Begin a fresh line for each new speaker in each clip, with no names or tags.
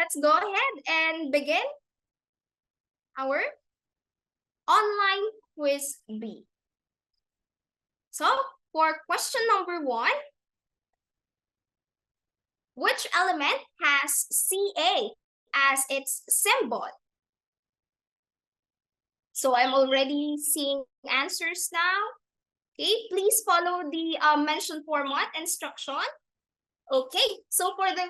let's go ahead and begin our online quiz B. So, for question number 1, which element has Ca as its symbol? So, I'm already seeing answers now. Okay, please follow the mentioned format instruction. Okay, so for the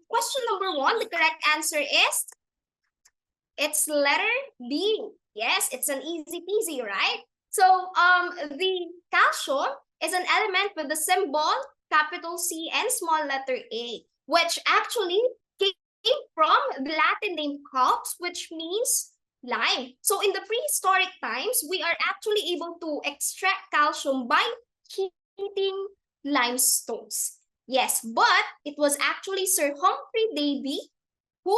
question number 1, the correct answer is it's letter B. Yes, it's an easy peasy, right? So the calcium is an element with the symbol capital C and small letter A, which actually came from the Latin name calx, which means lime. So in the prehistoric times, we are actually able to extract calcium by heating limestones. Yes, but it was actually Sir Humphrey Davy who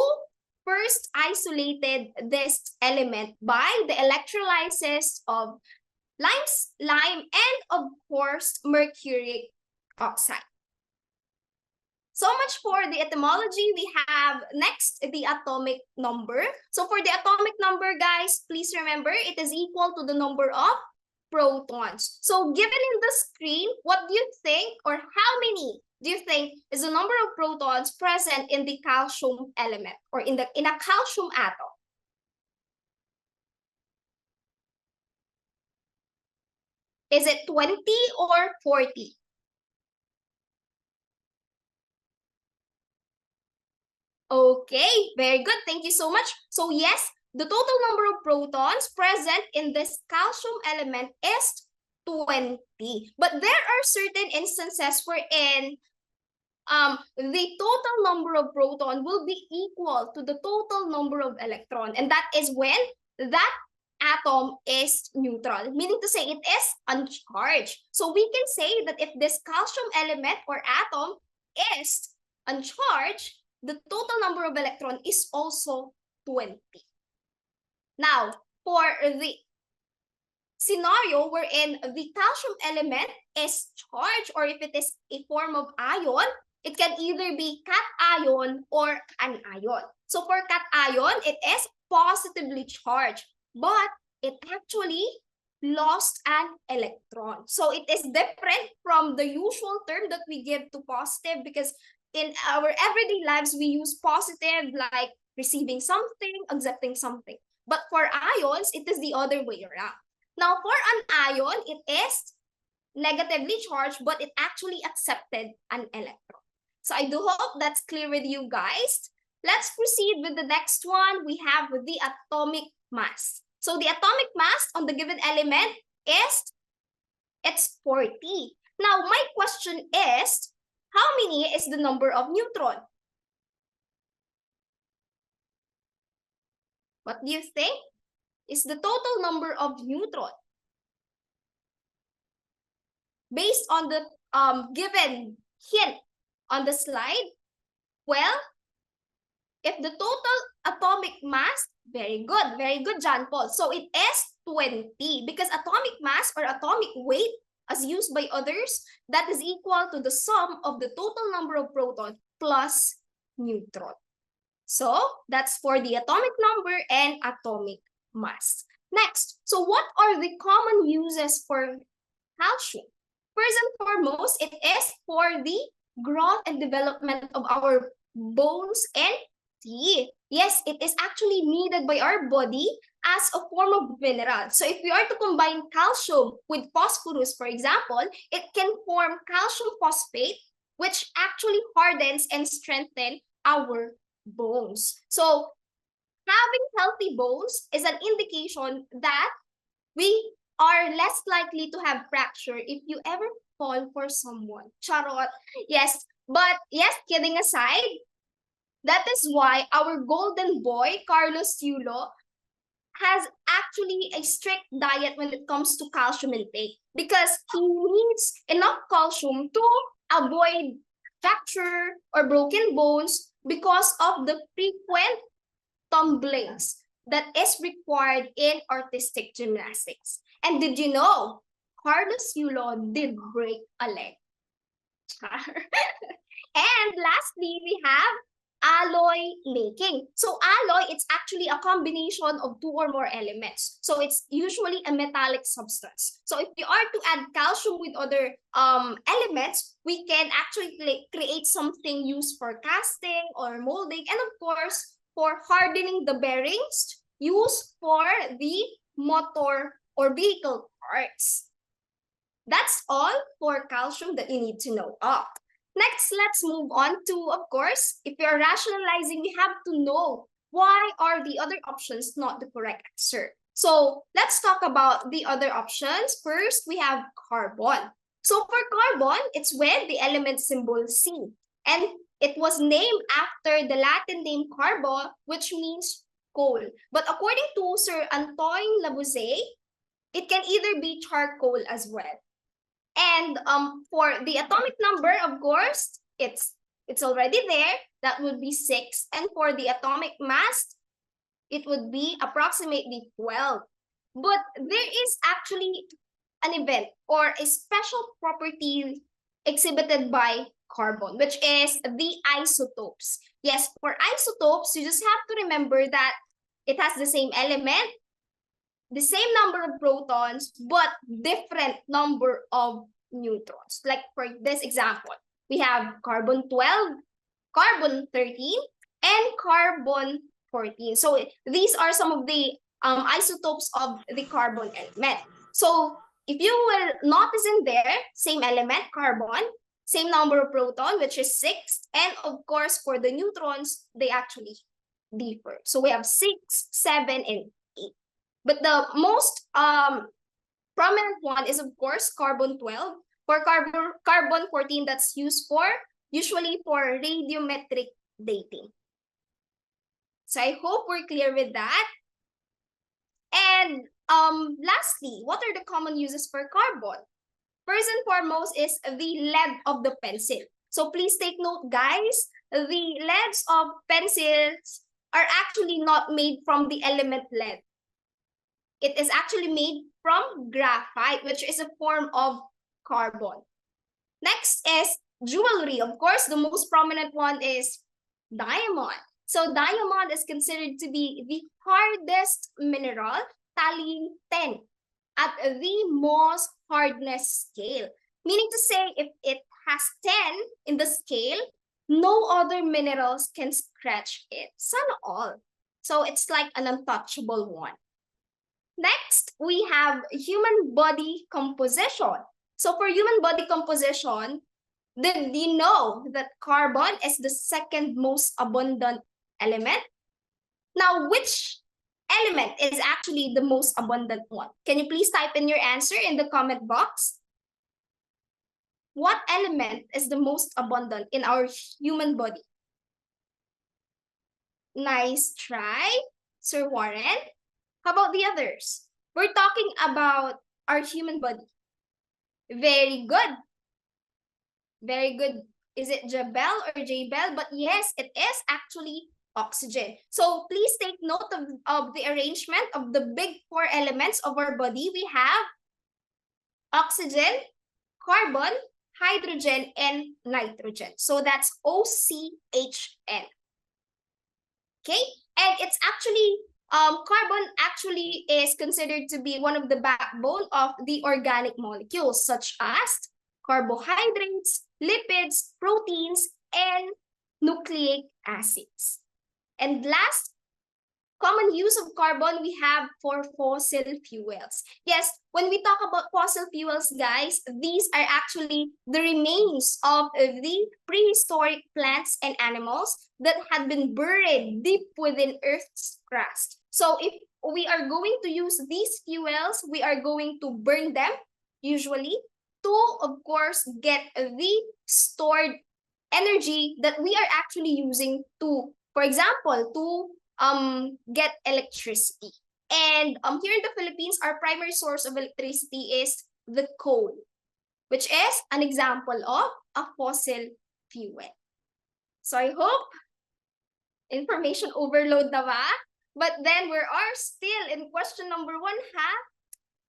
first isolated this element by the electrolysis of lime and of course mercuric oxide. So much for the etymology. We have next the atomic number. So for the atomic number, guys, please remember it is equal to the number of protons. So given in the screen, what do you think, or how many do you think is the number of protons present in the calcium element or in a calcium atom? Is it 20 or 40? Okay, very good. Thank you so much. So yes, the total number of protons present in this calcium element is 20. But there are certain instances wherein the total number of proton will be equal to the total number of electron. And that is when that atom is neutral, meaning to say it is uncharged. So we can say that if this calcium element or atom is uncharged, the total number of electron is also 20. Now, for the scenario wherein the calcium element is charged, or if it is a form of ion, it can either be cation or anion. So for cation, it is positively charged, but it actually lost an electron. So it is different from the usual term that we give to positive, because in our everyday lives, we use positive like receiving something, accepting something. But for ions, it is the other way around. Now, for an ion, it is negatively charged, but it actually accepted an electron. So I do hope that's clear with you guys. Let's proceed with the next one. We have the atomic mass. So the atomic mass on the given element is, it's 40. Now, my question is, how many is the number of neutron? What do you think is the total number of neutron? Based on the given hint on the slide, well, if the total atomic mass, very good, John Paul. So it is 20, because atomic mass or atomic weight, as used by others, that is equal to the sum of the total number of protons plus neutron. So that's for the atomic number and atomic mass. Next, so what are the common uses for calcium? First and foremost, it is for the growth and development of our bones and teeth. Yes, it is actually needed by our body as a form of mineral. So if we are to combine calcium with phosphorus, for example, it can form calcium phosphate, which actually hardens and strengthens our bones. So having healthy bones is an indication that we are less likely to have fracture if you ever fall for someone. Charot. Yes, but yes, kidding aside, that is why our golden boy, Carlos Yulo, has actually a strict diet when it comes to calcium intake, because he needs enough calcium to avoid fracture or broken bones because of the frequent tumblings that is required in artistic gymnastics. And did you know, Carlos Yulo did break a leg? And lastly, we have alloy making. So alloy, it's actually a combination of two or more elements. So it's usually a metallic substance. So if you are to add calcium with other elements, we can actually create something used for casting or molding, and of course, for hardening the bearings used for the motor or vehicle parts. That's all for calcium that you need to know of. Next, let's move on to, of course, if you're rationalizing, we have to know why are the other options not the correct answer. So let's talk about the other options. First, we have carbon. So for carbon, it's with the element symbol C. And it was named after the Latin name carbo, which means coal. But according to Sir Antoine Lavoisier, it can either be charcoal as well. And for the atomic number, of course, it's already there. That would be 6. And for the atomic mass, it would be approximately 12. But there is actually an event or a special property exhibited by carbon, which is the isotopes. Yes, for isotopes, you just have to remember that it has the same element, the same number of protons, but different number of neutrons. Like for this example, we have carbon 12, carbon 13, and carbon 14. So these are some of the isotopes of the carbon element. So if you will notice in there, same element, carbon, same number of proton, which is 6. And of course, for the neutrons, they actually differ. So we have 6, 7, and 8. But the most prominent one is, of course, carbon 12. For carbon 14, that's used for, usually for radiometric dating. So I hope we're clear with that. And lastly, what are the common uses for carbon? First and foremost is the lead of the pencil. So please take note, guys, the leads of pencils are actually not made from the element lead. It is actually made from graphite, which is a form of carbon. Next is jewelry. Of course, the most prominent one is diamond. So diamond is considered to be the hardest mineral, tallying 10 at the most hardness scale. Meaning to say, if it has 10 in the scale, no other minerals can scratch it. Sana all. So it's like an untouchable one. Next, we have human body composition. So for human body composition, did you know that carbon is the second most abundant element? Now, which element is actually the most abundant one? Can you please type in your answer in the comment box? What element is the most abundant in our human body? Nice try, Sir Warren. How about the others? We're talking about our human body. Very good. Very good. Is it Jabel or Jabel? But yes, it is actually oxygen. So please take note of the arrangement of the big 4 elements of our body. We have oxygen, carbon, hydrogen, and nitrogen. So that's OCHN. Okay? And it's actually, carbon actually is considered to be one of the backbone of the organic molecules, such as carbohydrates, lipids, proteins, and nucleic acids. And last, common use of carbon we have for fossil fuels. Yes, when we talk about fossil fuels, guys, these are actually the remains of the prehistoric plants and animals that had been buried deep within Earth's crust. So if we are going to use these fuels, we are going to burn them, usually, to, of course, get the stored energy that we are actually using to, for example, to get electricity. And here in the Philippines, our primary source of electricity is the coal, which is an example of a fossil fuel. So I hope information overload na ba? But then we are still in question number 1, ha?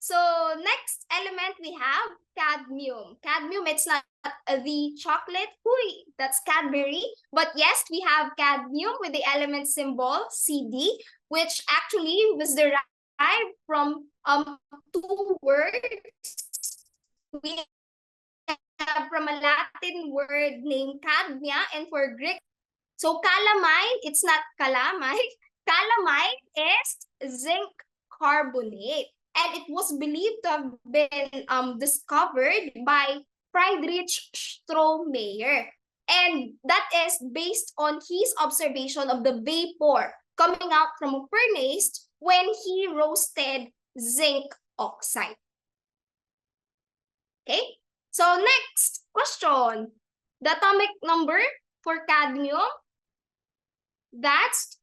So next element we have cadmium. Cadmium, it's not the chocolate. Uy, that's Cadbury. But yes, we have cadmium with the element symbol CD, which actually was derived from two words. We have from a Latin word named cadmia, and for Greek. So calamine, it's not calamine. Calamine is zinc carbonate. And it was believed to have been discovered by Friedrich Strohmeyer. And that is based on his observation of the vapor coming out from a furnace when he roasted zinc oxide. Okay, so next question. The atomic number for cadmium, that's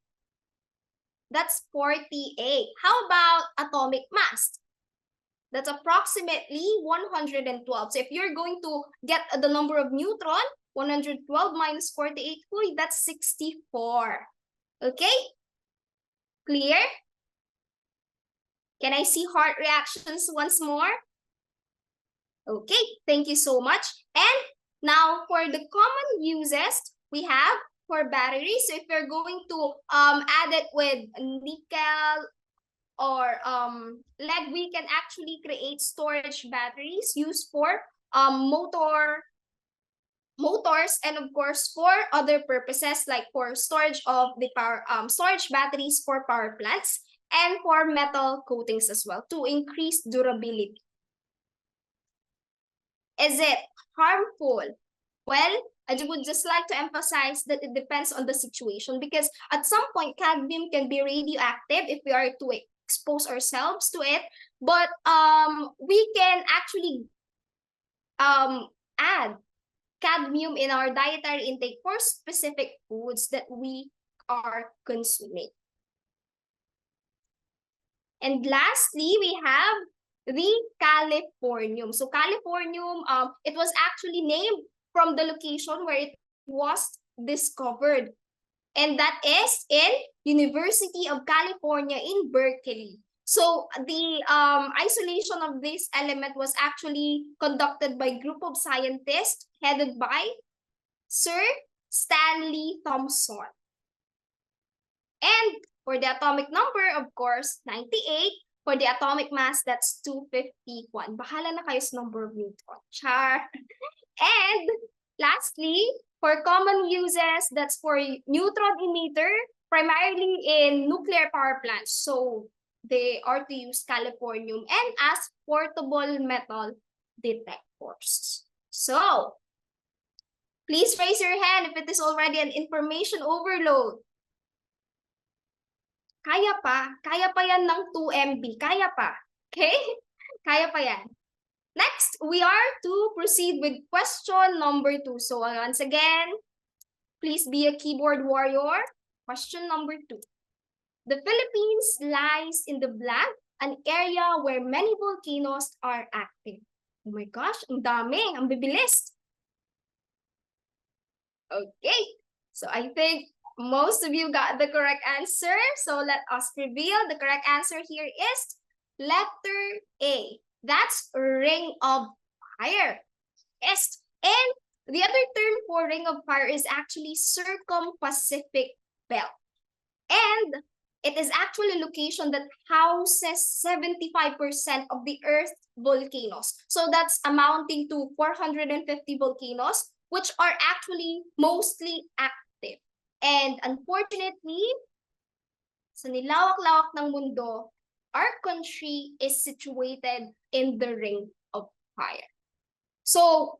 48. How about atomic mass? That's approximately 112. So if you're going to get the number of neutron, 112 minus 48, that's 64. Okay? Clear? Can I see heart reactions once more? Okay, thank you so much. And now for the common uses, we have for batteries. So if you're going to add it with nickel or lead, we can actually create storage batteries used for motors, and of course for other purposes like for storage of the power storage batteries for power plants and for metal coatings as well to increase durability. Is it harmful? Well, I would just like to emphasize that it depends on the situation, because at some point cadmium can be radioactive if we are to expose ourselves to it, but we can actually add cadmium in our dietary intake for specific foods that we are consuming. And lastly, we have the californium. So californium, it was actually named from the location where it was discovered. And that is in University of California in Berkeley. So the isolation of this element was actually conducted by a group of scientists headed by Sir Stanley Thompson. And for the atomic number, of course, 98. For the atomic mass, that's 251. Bahala na kayo sa number of neutron. Char. And lastly, for common uses, that's for neutron emitter, primarily in nuclear power plants. So they are to use californium, and as portable metal detectors. So please raise your hand if it is already an information overload. Kaya pa yan ng 2 MB, kaya pa, okay? Kaya pa yan. Next, we are to proceed with question number 2. So once again, please be a keyboard warrior. Question number 2. The Philippines lies in the blank, an area where many volcanoes are active. Oh my gosh, ang dami, ang bibilis. Okay, so I think most of you got the correct answer. So let us reveal the correct answer here is letter A. That's ring of fire. Yes. And the other term for ring of fire is actually circum-Pacific belt. And it is actually a location that houses 75% of the Earth's volcanoes. So that's amounting to 450 volcanoes, which are actually mostly active. And unfortunately, sa nilawak-lawak ng mundo, our country is situated in the ring of fire. So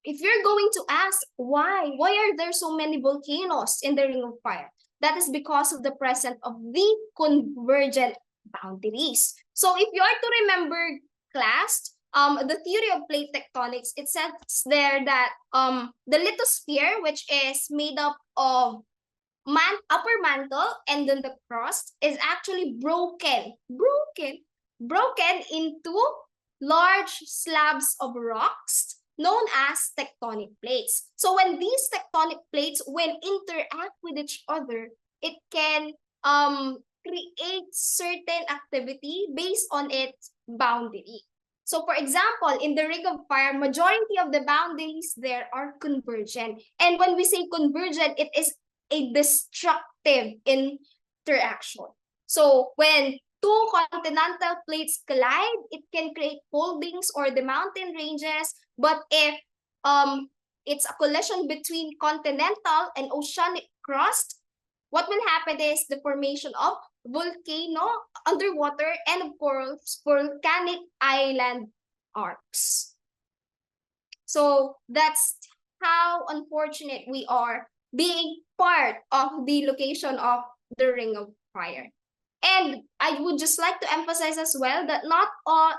if you're going to ask why are there so many volcanoes in the ring of fire? That is because of the presence of the convergent boundaries. So if you are to remember class, the theory of plate tectonics, it says there that the lithosphere, which is made up of upper mantle and then the crust, is actually broken into large slabs of rocks known as tectonic plates. So when these tectonic plates, when interact with each other, it can create certain activity based on its boundary. So for example, in the Ring of Fire, majority of the boundaries there are convergent. And when we say convergent, it is a destructive interaction. So when two continental plates collide, it can create foldings or the mountain ranges. But if it's a collision between continental and oceanic crust, what will happen is the formation of volcano, underwater, and of course, volcanic island arcs. So that's how unfortunate we are being part of the location of the Ring of Fire. And I would just like to emphasize as well that not all,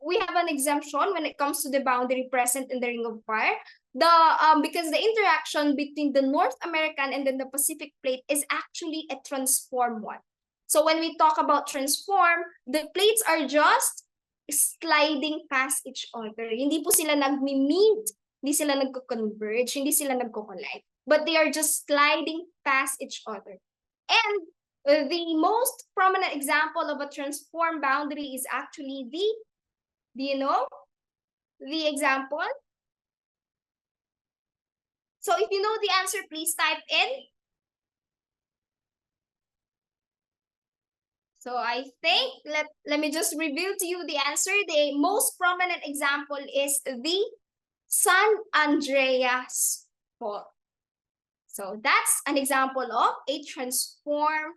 we have an exemption when it comes to the boundary present in the Ring of Fire. Because the interaction between the North American and then the Pacific plate is actually a transform one. So when we talk about transform, the plates are just sliding past each other. Hindi po sila nagmi-meet, hindi sila nagko-converge, hindi sila nagko-collide. But they are just sliding past each other. And the most prominent example of a transform boundary is actually do you know the example? So if you know the answer, please type in. So I think, let me just reveal to you the answer. The most prominent example is the San Andreas Fault. So that's an example of a transform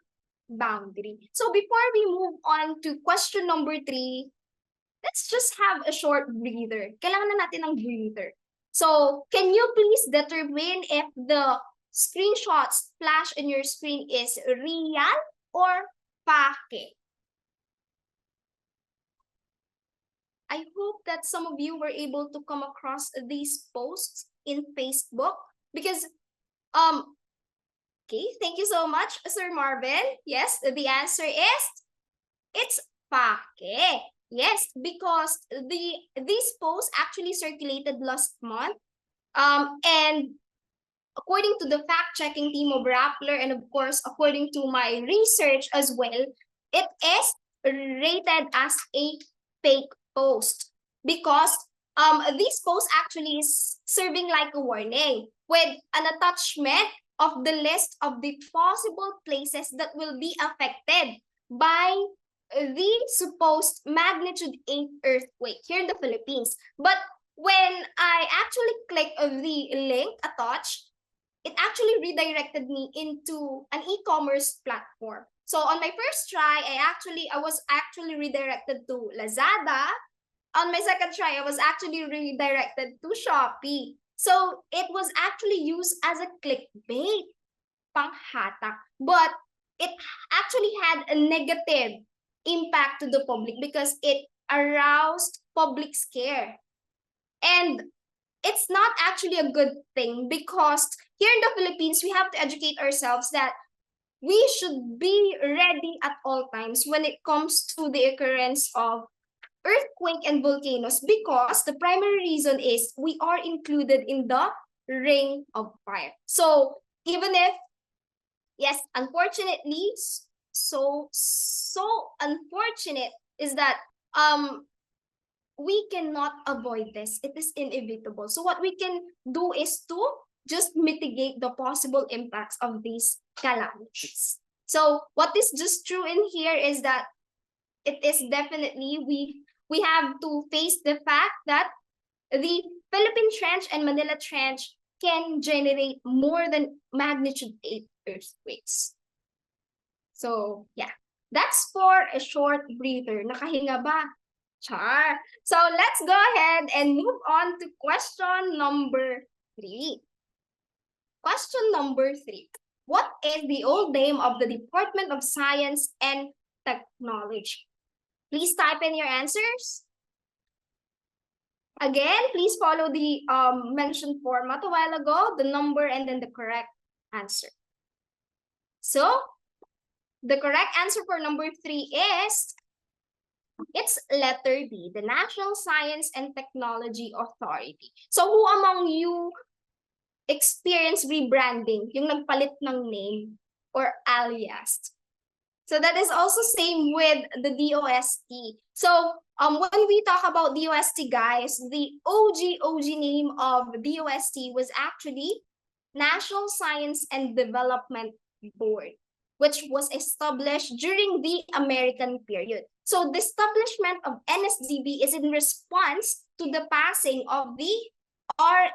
boundary. So before we move on to question number 3, let's just have a short breather. Kailangan na natin ng breather. So can you please determine if the screenshots flash in your screen is real or fake? I hope that some of you were able to come across these posts in Facebook because okay, thank you so much, Sir Marvin. Yes, the answer is it's fake. Yes, because these posts actually circulated last month. And according to the fact-checking team of Rappler, and of course, according to my research as well, it is rated as a fake post because this post actually is serving like a warning with an attachment of the list of the possible places that will be affected by the supposed magnitude 8 earthquake here in the Philippines. But when I actually click the link attached, it actually redirected me into an e-commerce platform. So on my first try, I was actually redirected to Lazada. On my second try, I was actually redirected to Shopee. So it was actually used as a clickbait, panghatak. But it actually had a negative impact to the public because it aroused public scare. And it's not actually a good thing because here in the Philippines, we have to educate ourselves that we should be ready at all times when it comes to the occurrence of earthquake and volcanoes because the primary reason is we are included in the Ring of Fire. So even if, yes, unfortunately, so unfortunate is that we cannot avoid this. It is inevitable. So what we can do is to just mitigate the possible impacts of these calamities. So what is just true in here is that it is definitely we have to face the fact that the Philippine Trench and Manila Trench can generate more than magnitude 8 earthquakes. So yeah, that's for a short breather. Nakahinga ba? Char. So let's go ahead and move on to question number 3. Question number 3. What is the old name of the Department of Science and Technology? Please type in your answers. Again, please follow the mentioned format a while ago, the number and then the correct answer. So the correct answer for number 3 is, it's letter D, the National Science and Technology Authority. So who among you experienced rebranding, yung nagpalit ng name or alias? So that is also same with the DOST. So when we talk about DOST, guys, the OG name of DOST was actually National Science and Development Board, which was established during the American period. So the establishment of NSDB is in response to the passing of the RA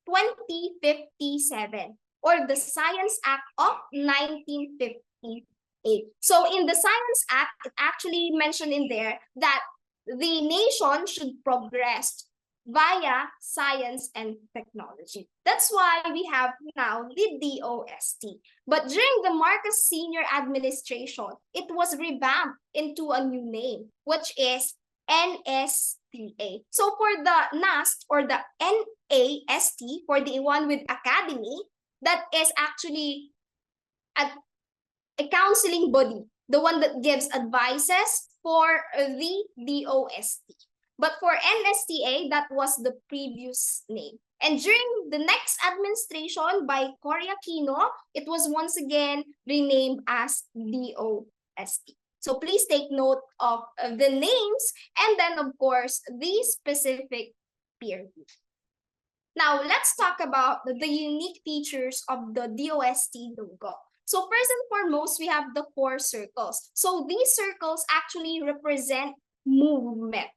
2057, or the Science Act of 1958. So in the Science Act, it actually mentioned in there that the nation should progress via science and technology. That's why we have now the DOST. But during the Marcos Sr. administration, it was revamped into a new name, which is NSTA. So for the NAST, or the NAST, for the one with academy, that is actually a counseling body, the one that gives advices for the DOST. But for NSTA, that was the previous name. And during the next administration by Cory Aquino, it was once again renamed as DOST. So please take note of the names and then, of course, the specific period. Now, let's talk about the unique features of the DOST logo. So first and foremost, we have the 4 circles. So these circles actually represent movement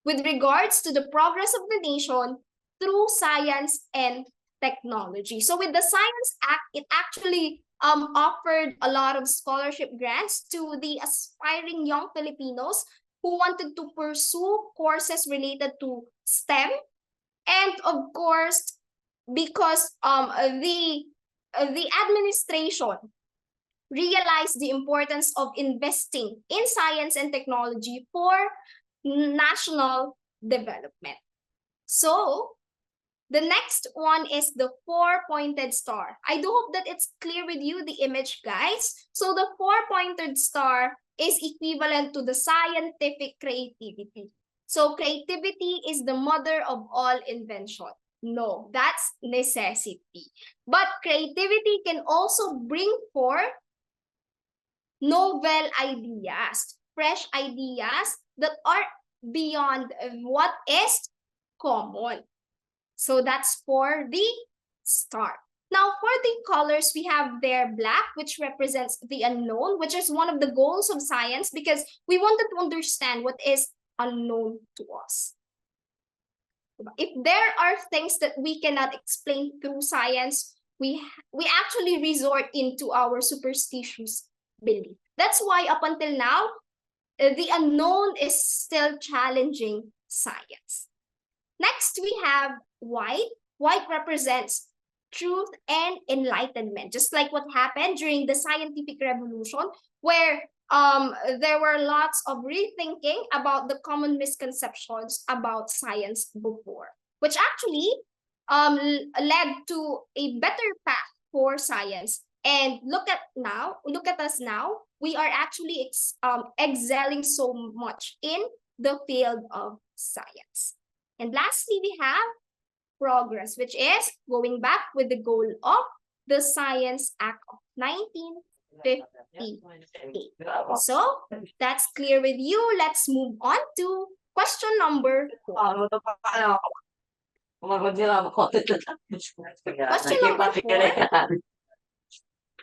with regards to the progress of the nation through science and technology. So with the Science Act, it actually offered a lot of scholarship grants to the aspiring young Filipinos who wanted to pursue courses related to STEM. And of course, because the administration realized the importance of investing in science and technology for national development. So the next one is the 4-pointed star. I do hope that it's clear with you, the image, guys. So the 4-pointed star is equivalent to the scientific creativity. So creativity is the mother of all invention. No, that's necessity. But creativity can also bring forth novel ideas, fresh ideas that are beyond what is common. So that's for the star. Now, for the colors, we have there black, which represents the unknown, which is one of the goals of science, because we wanted to understand what is unknown to us. If there are things that we cannot explain through science, we actually resort into our superstitious belief. That's why up until now, the unknown is still challenging science. Next, we have white. White represents truth and enlightenment, just like what happened during the scientific revolution, where there were lots of rethinking about the common misconceptions about science before, which actually led to a better path for science. And look at us now. We are actually excelling so much in the field of science. And lastly, we have progress, which is going back with the goal of the Science Act of 1958. So that's clear with you. Let's move on to question number 4. Question number 4.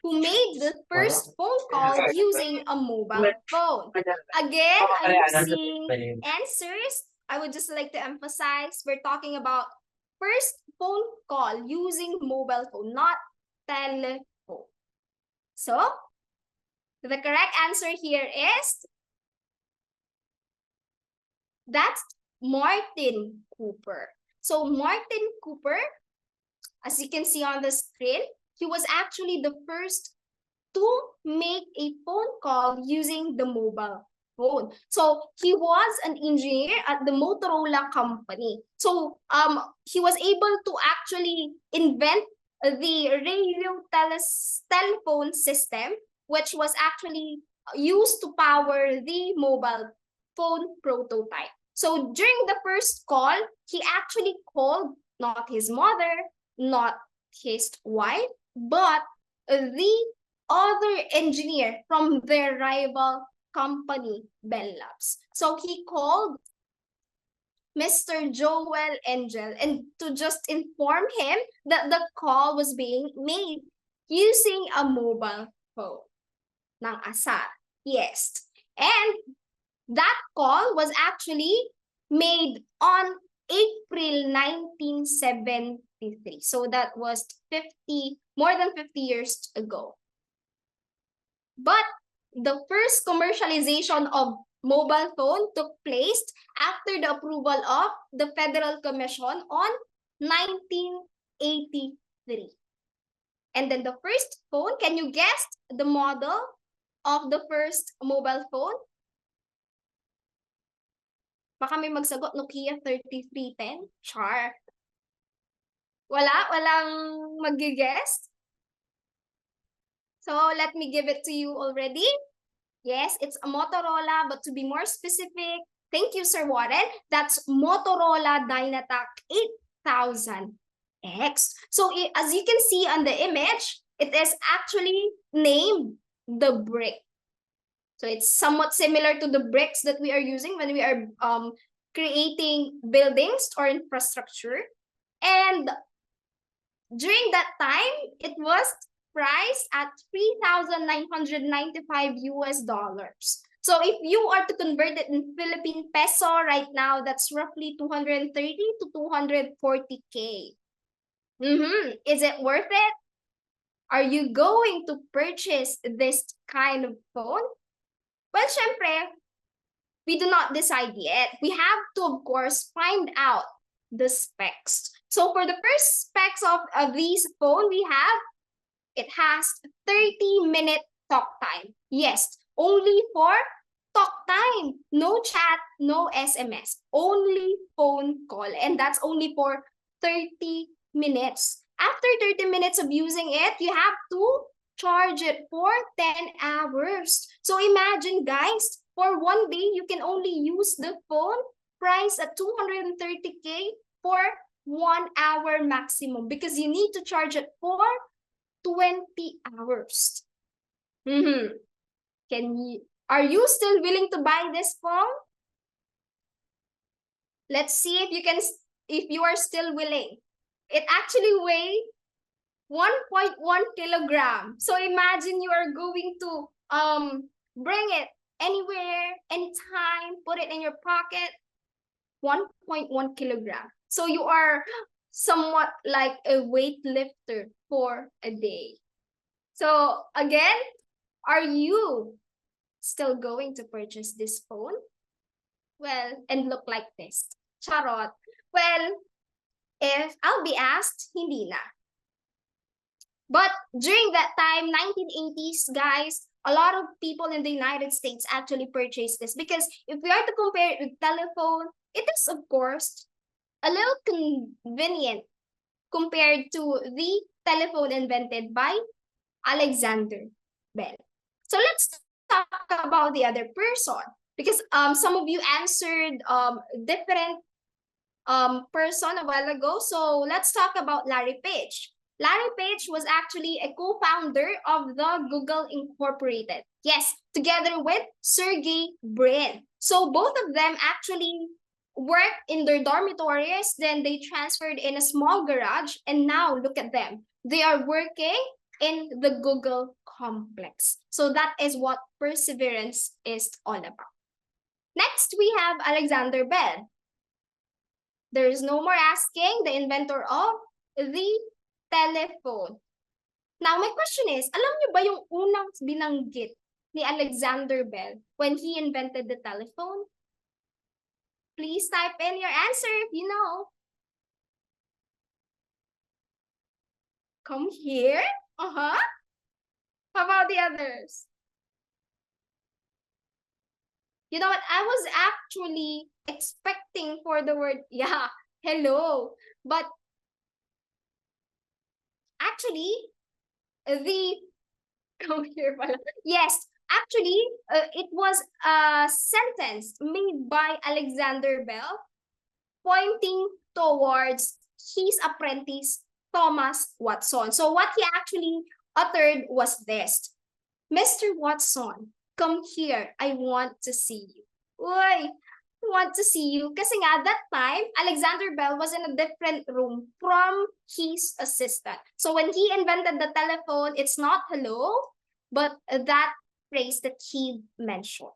Who made the first phone call using a mobile phone? Again, I'm using answers. I would just like to emphasize we're talking about first phone call using mobile phone, not telephone. So, the correct answer here is that's Martin Cooper. So, Martin Cooper, as you can see on the screen, he was actually the first to make a phone call using the mobile phone. So he was an engineer at the Motorola company. So he was able to actually invent the radio telephone system, which was actually used to power the mobile phone prototype. So during the first call, he actually called not his mother, not his wife, but the other engineer from their rival company, Bell Labs. So he called Mr. Joel Angel and to just inform him that the call was being made using a mobile phone ng ASAR. Yes. And that call was actually made on April 1973. So that was more than 50 years ago. But the first commercialization of mobile phone took place after the approval of the Federal Commission on 1983. And then the first phone, can you guess the model of the first mobile phone? Baka may magsagot, Nokia 3310? Char. Walang mag-guess? So let me give it to you already. Yes, it's a Motorola, but to be more specific, thank you, Sir Warren, that's Motorola Dynatac 8000X. So as you can see on the image, it is actually named the brick. So it's somewhat similar to the bricks that we are using when we are creating buildings or infrastructure. And during that time, it was priced at $3,995. So if you are to convert it in Philippine peso right now, that's roughly 230 to 240K. Is it worth it? Are you going to purchase this kind of phone? Well, syempre, we do not decide yet. We have to, of course, find out the specs. So for the first specs of this phone, we have, it has 30-minute talk time. Yes, only for talk time. No chat, no SMS, only phone call. And that's only for 30 minutes. After 30 minutes of using it, you have to charge it for 10 hours. So imagine, guys, for one day, you can only use the phone priced at 230K for 1 hour maximum because you need to charge it for 20 hours. Are you still willing to buy this phone? Let's see if you are still willing. It actually weighs 1.1 kilogram. So imagine you are going to bring it anywhere, anytime, put it in your pocket. 1.1 kilogram. So you are somewhat like a weightlifter for a day. So again, are you still going to purchase this phone? Well, and look like this. Charot. Well, if I'll be asked, hindi na. But during that time, 1980s, guys, a lot of people in the United States actually purchased this because if we are to compare it with telephone, it is, of course, a little convenient compared to the telephone invented by Alexander Bell. So let's talk about the other person because some of you answered different person a while ago. So let's talk about Larry Page. Larry Page was actually a co-founder of the Google Incorporated. Yes, together with Sergey Brin. So both of them actually worked in their dormitories, then they transferred in a small garage, and now look at them. They are working in the Google complex. So that is what perseverance is all about. Next, we have Alexander Bell. There is no more asking, the inventor of the telephone. Now, my question is, alam niyo ba yung unang binanggit ni Alexander Bell when he invented the telephone? Please type in your answer if you know. Come here. How about the others? You know what? I was actually expecting for the word, yeah, hello. But actually, come here pala. Yes, actually, it was a sentence made by Alexander Bell pointing towards his apprentice, Thomas Watson. So what he actually uttered was this: Mr. Watson, come here. I want to see you. Uy, I want to see you. Kasi nga, that time, Alexander Bell was in a different room from his assistant. So when he invented the telephone, it's not hello, but that phrase that he mentioned.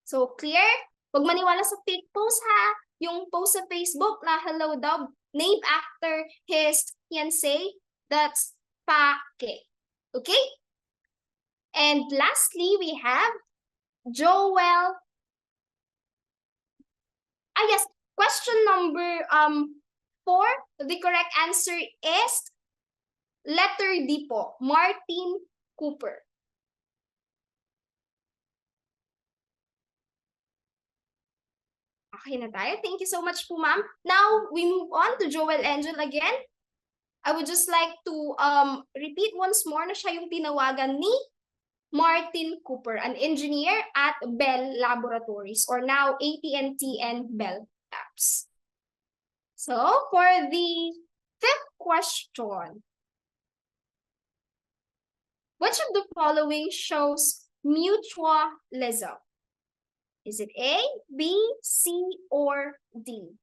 So clear? Huwag maniwala sa fake post ha. Yung post sa Facebook na hello daw, named after his fiancé, that's pake. Okay? And lastly, we have Joel. Yes, question number 4. The correct answer is letter D po, Martin Cooper. Okay na tayo. Thank you so much po, ma'am. Now, we move on to Joel Angel again. I would just like to repeat once more na siya yung tinawagan ni Martin Cooper, an engineer at Bell Laboratories, or now AT&T and Bell Labs. So, for the 5th question, which of the following shows mutualism? Is it A, B, C, or D?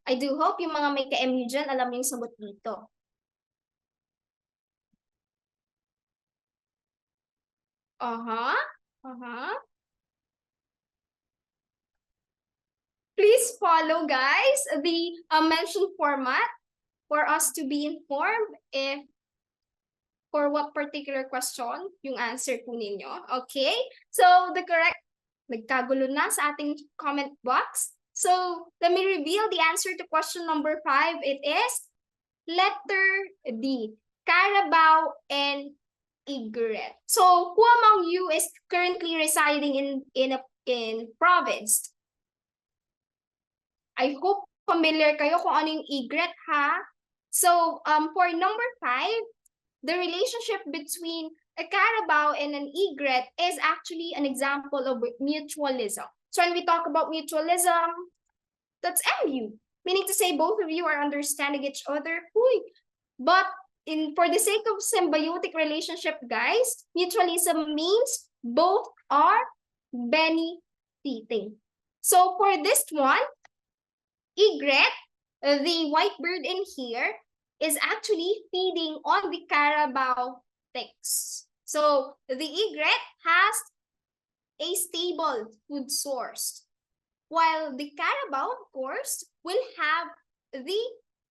I do hope yung mga may ka-MU dyan, alam yung sagot dito. Please follow, guys, the mentioned format for us to be informed if for what particular question yung answer po ninyo. Okay? So, the correct, nagkagulo na sa ating comment box. So, let me reveal the answer to question number 5. It is letter D, Carabao and Egret. So, who among you is currently residing in province? I hope familiar kayo kung ano yung egret, ha? So, for number 5, the relationship between a Carabao and an egret is actually an example of mutualism. So when we talk about mutualism, that's MU, meaning to say both of you are understanding each other. But for the sake of symbiotic relationship, guys, mutualism means both are benefiting. So for this one, egret, the white bird in here, is actually feeding on the Carabao ticks. So the egret has a stable food source, while the Carabao, of course, will have the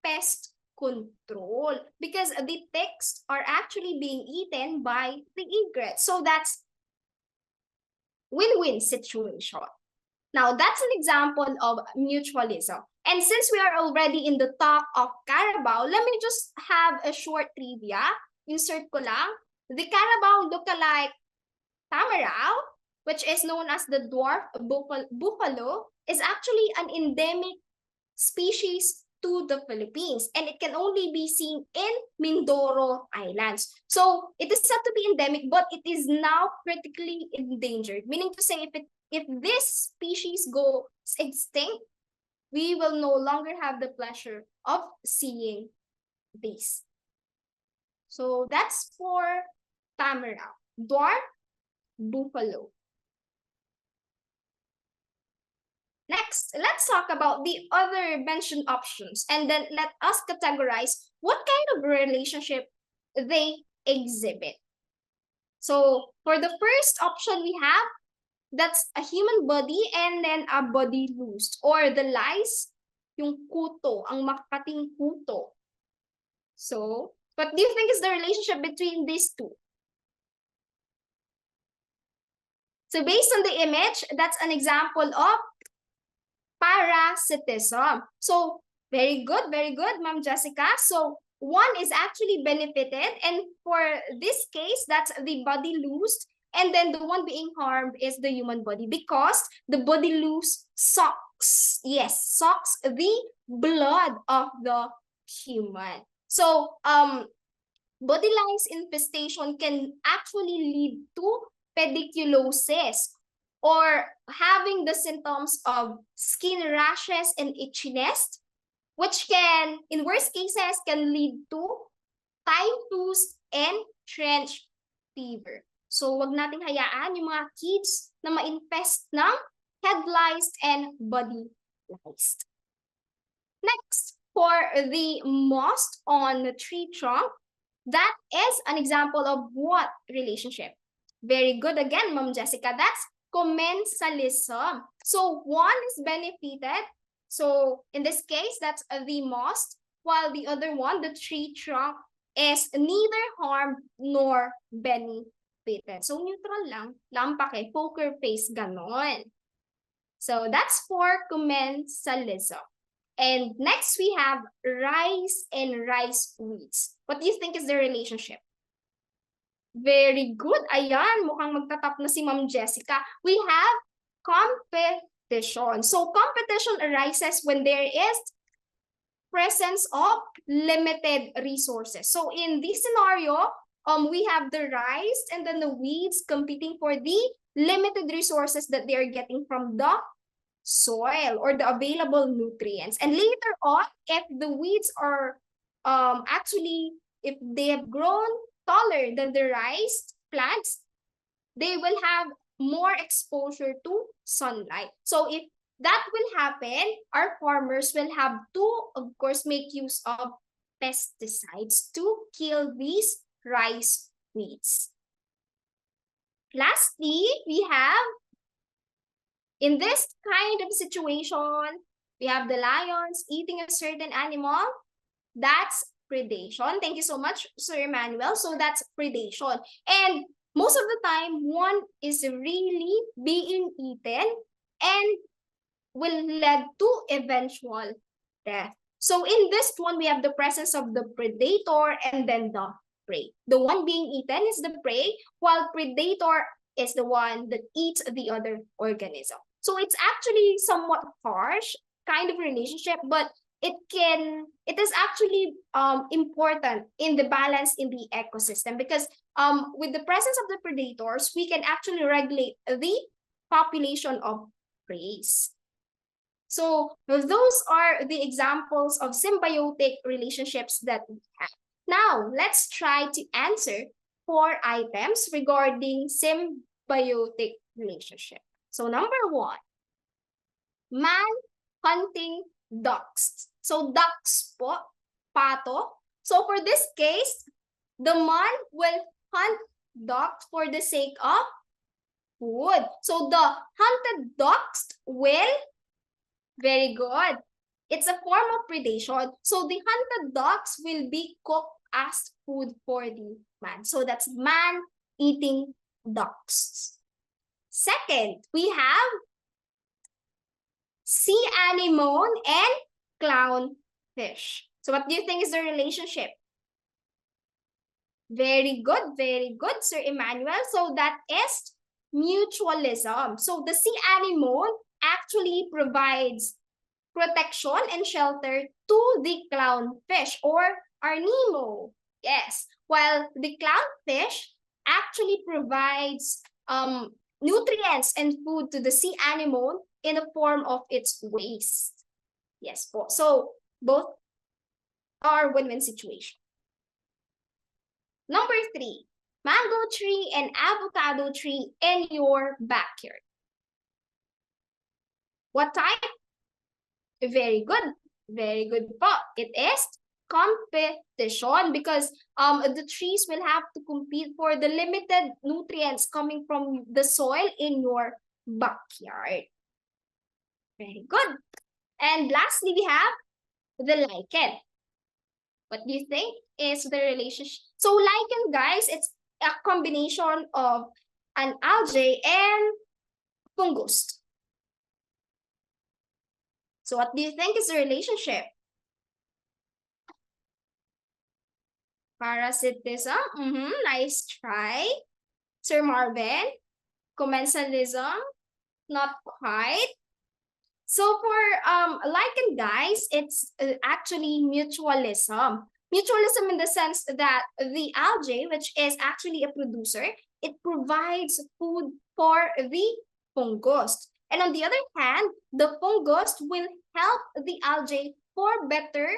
pest control because the ticks are actually being eaten by the egret. So that's win-win situation. Now, that's an example of mutualism. And since we are already in the talk of Carabao, let me just have a short trivia. Insert ko lang. The Carabao lookalike tamarau, which is known as the dwarf buffalo, is actually an endemic species to the Philippines, and it can only be seen in Mindoro Islands. So it is said to be endemic, but it is now critically endangered, meaning to say if this species goes extinct, we will no longer have the pleasure of seeing these. So that's for tamarau, dwarf buffalo. Next, let's talk about the other mentioned options, and then let us categorize what kind of relationship they exhibit. So for the first option we have, that's a human body and then a body loosed, or the lice, yung kuto, ang makakating kuto. So, what do you think is the relationship between these two? So based on the image, that's an example of parasitism. So very good, Ma'am Jessica. So one is actually benefited, and for this case, that's the body loosed, and then the one being harmed is the human body because the body loose sucks. Yes, sucks the blood of the human. So body lice infestation can actually lead to pediculosis, or having the symptoms of skin rashes and itchiness, which can, in worst cases, can lead to typhus and trench fever. So, wag nating hayaan yung mga kids na ma-infest ng head lice and body lice. Next, for the moss on the tree trunk, that is an example of what relationship? Very good again, Ma'am Jessica. That's commensalism. So one is benefited. So in this case, that's the moss, while the other one, the tree trunk, is neither harmed nor benefited. So neutral lang, lampake, poker face, ganon. So that's for commensalism. And next we have rice and rice weeds. What do you think is the relationship? Very good. Ayan, mukhang magtatap na si Ma'am Jessica. We have competition. So competition arises when there is presence of limited resources. So in this scenario, we have the rice and then the weeds competing for the limited resources that they are getting from the soil or the available nutrients. And later on, if the weeds are actually, if they have grown taller than the rice plants, they will have more exposure to sunlight. So if that will happen, our farmers will have to, of course, make use of pesticides to kill these rice weeds. Lastly, we have, in this kind of situation, we have the lions eating a certain animal. That's predation. Thank you so much, Sir Emmanuel. So that's predation. And most of the time, one is really being eaten and will lead to eventual death. So in this one, we have the presence of the predator and then the prey. The one being eaten is the prey, while predator is the one that eats the other organism. So it's actually somewhat harsh kind of relationship, but it is actually important in the balance in the ecosystem, because with the presence of the predators, we can actually regulate the population of prey. So those are the examples of symbiotic relationships that we have. Now, let's try to answer 4 items regarding symbiotic relationship. So number 1, man hunting ducks. So ducks po, pato. So for this case, the man will hunt ducks for the sake of food. So the hunted ducks will, very good, it's a form of predation. So the hunted ducks will be cooked as food for the man. So that's man eating ducks. Second, we have sea anemone and clownfish. So what do you think is the relationship? Very good, Sir Emmanuel. So that is mutualism. So the sea anemone actually provides protection and shelter to the clownfish or our Nemo. Yes, while the clownfish actually provides nutrients and food to the sea anemone in the form of its waste. Yes, so both are win-win situation. Number 3, mango tree and avocado tree in your backyard. What type? Very good po. It is competition, because the trees will have to compete for the limited nutrients coming from the soil in your backyard. Very good. And lastly, we have the lichen. What do you think is the relationship? So lichen, guys, it's a combination of an algae and fungus. So what do you think is the relationship? Parasitism, nice try. Sir Marvin, commensalism, not quite. So for lichen, guys, it's actually mutualism. Mutualism in the sense that the algae, which is actually a producer, it provides food for the fungus. And on the other hand, the fungus will help the algae for better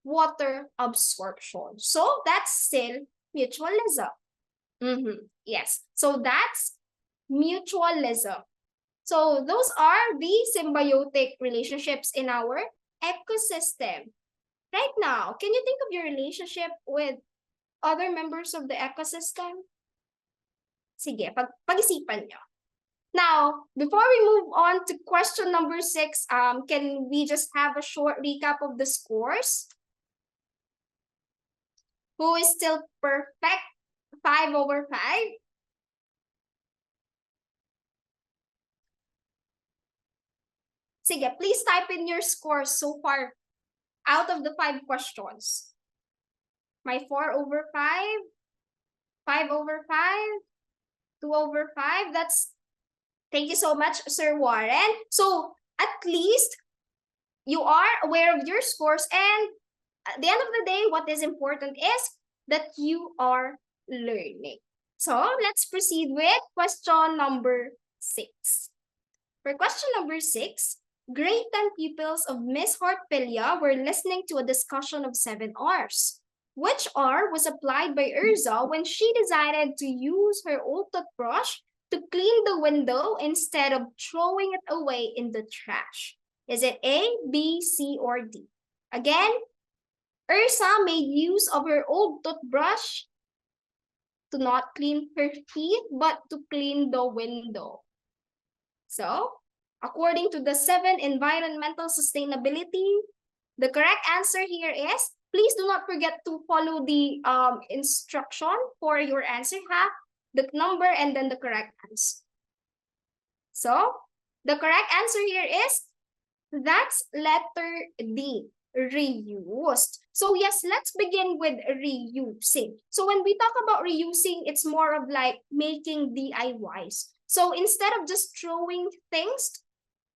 water absorption. So that's still mutualism. Yes. So that's mutualism. So those are the symbiotic relationships in our ecosystem. Right now, can you think of your relationship with other members of the ecosystem? Sige, pag-isipan nyo. Now, before we move on to question number 6, can we just have a short recap of the scores? Who is still perfect? 5/5? Sige, please type in your scores so far out of the 5 questions. My 4/5, 5/5, 2/5. Thank you so much, Sir Warren. So at least you are aware of your scores, and at the end of the day, what is important is that you are learning. So let's proceed with question number 6. For question number 6, grade 10 pupils of Miss Hortpilia were listening to a discussion of 7 R's. Which R was applied by Urza when she decided to use her old toothbrush to clean the window instead of throwing it away in the trash? Is it A, B, C, or D? Again, Ursa made use of her old toothbrush to not clean her teeth, but to clean the window. So, according to the 7 environmental sustainability, the correct answer here is, please do not forget to follow the instruction for your answer. Have the number and then the correct answer. So, the correct answer here is, that's letter D, reused. So yes, let's begin with reusing. So when we talk about reusing, it's more of like making DIYs. So instead of just throwing things,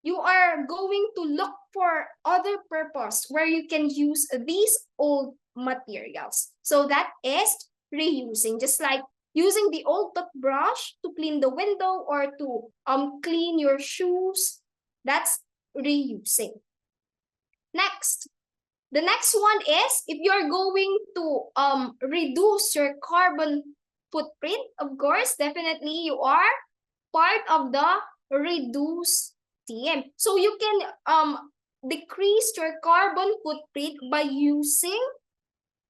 you are going to look for other purpose where you can use these old materials. So that is reusing, just like using the old toothbrush to clean the window or to clean your shoes. That's reusing. Next, the next one is, if you're going to reduce your carbon footprint, of course, definitely you are part of the reduce team. So you can decrease your carbon footprint by using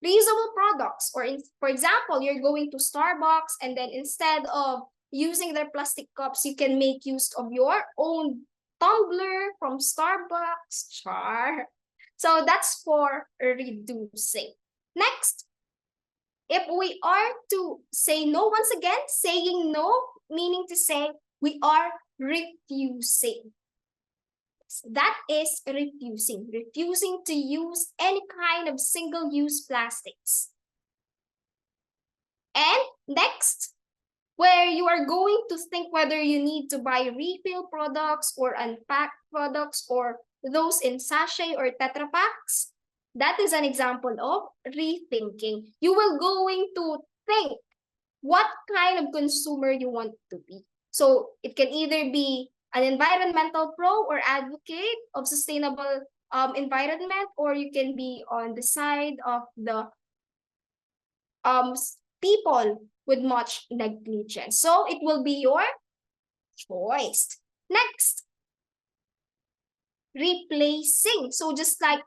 reusable products. Or for example, you're going to Starbucks, and then instead of using their plastic cups, you can make use of your own tumbler from Starbucks. Char. So that's for reducing. Next, if we are to say no, once again, saying no, meaning to say we are refusing. That is refusing. Refusing to use any kind of single-use plastics. And next, where you are going to think whether you need to buy refill products or unpacked products or those in sachet or Tetra Paks, that is an example of rethinking. You will going to think what kind of consumer you want to be. So it can either be an environmental pro or advocate of sustainable environment, or you can be on the side of the people with much negligence. So it will be your choice. Next, replacing. So just like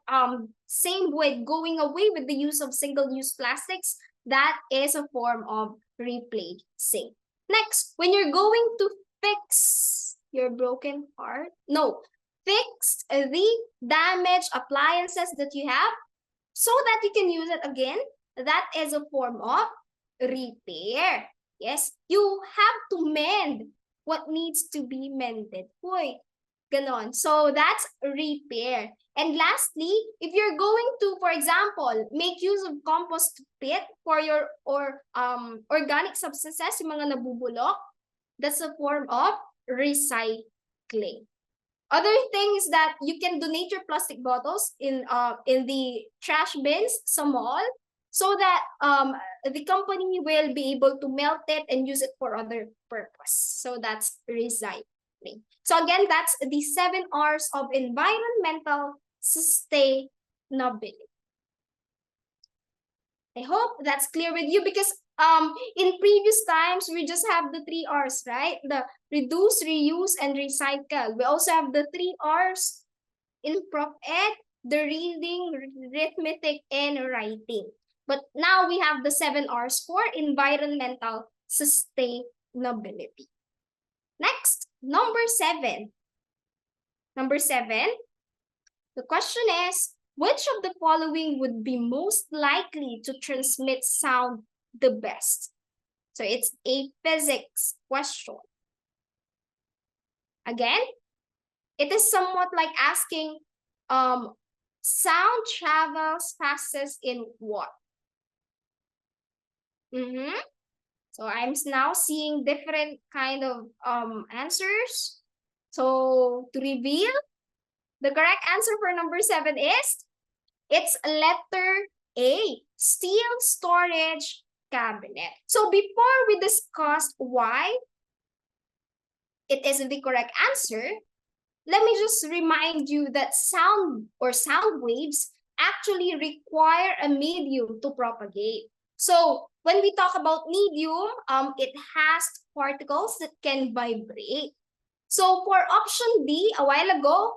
same with going away with the use of single-use plastics, that is a form of replacing. Next, when you're going to fix your broken heart, no, fix the damaged appliances that you have so that you can use it again, that is a form of repair. Yes, you have to mend what needs to be mended. Hoy, ganon. So that's repair. And lastly, if you're going to, for example, make use of compost pit for your organic substances, yung mga nabubulok, that's a form of recycling. Other things that you can donate your plastic bottles in the trash bins sa mall, so that the company will be able to melt it and use it for other purpose. So that's recycling. So again, that's the 7 R's of environmental sustainability. I hope that's clear with you, because In previous times, we just have the 3 R's, right? The reduce, reuse, and recycle. We also have the 3 R's in Prop Ed, the reading, arithmetic, and writing. But now we have the 7 R's for environmental sustainability. Next, number 7. Number 7, the question is, which of the following would be most likely to transmit sound the best? So it's a physics question. Again, it is somewhat like asking, sound travels fastest in what? So I'm now seeing different kind of answers. So to reveal, the correct answer for number 7 is, it's letter A, steel storage cabinet. So before we discussed why it is the correct answer, let me just remind you that sound or sound waves actually require a medium to propagate. So when we talk about medium, it has particles that can vibrate. So for option D, a while ago,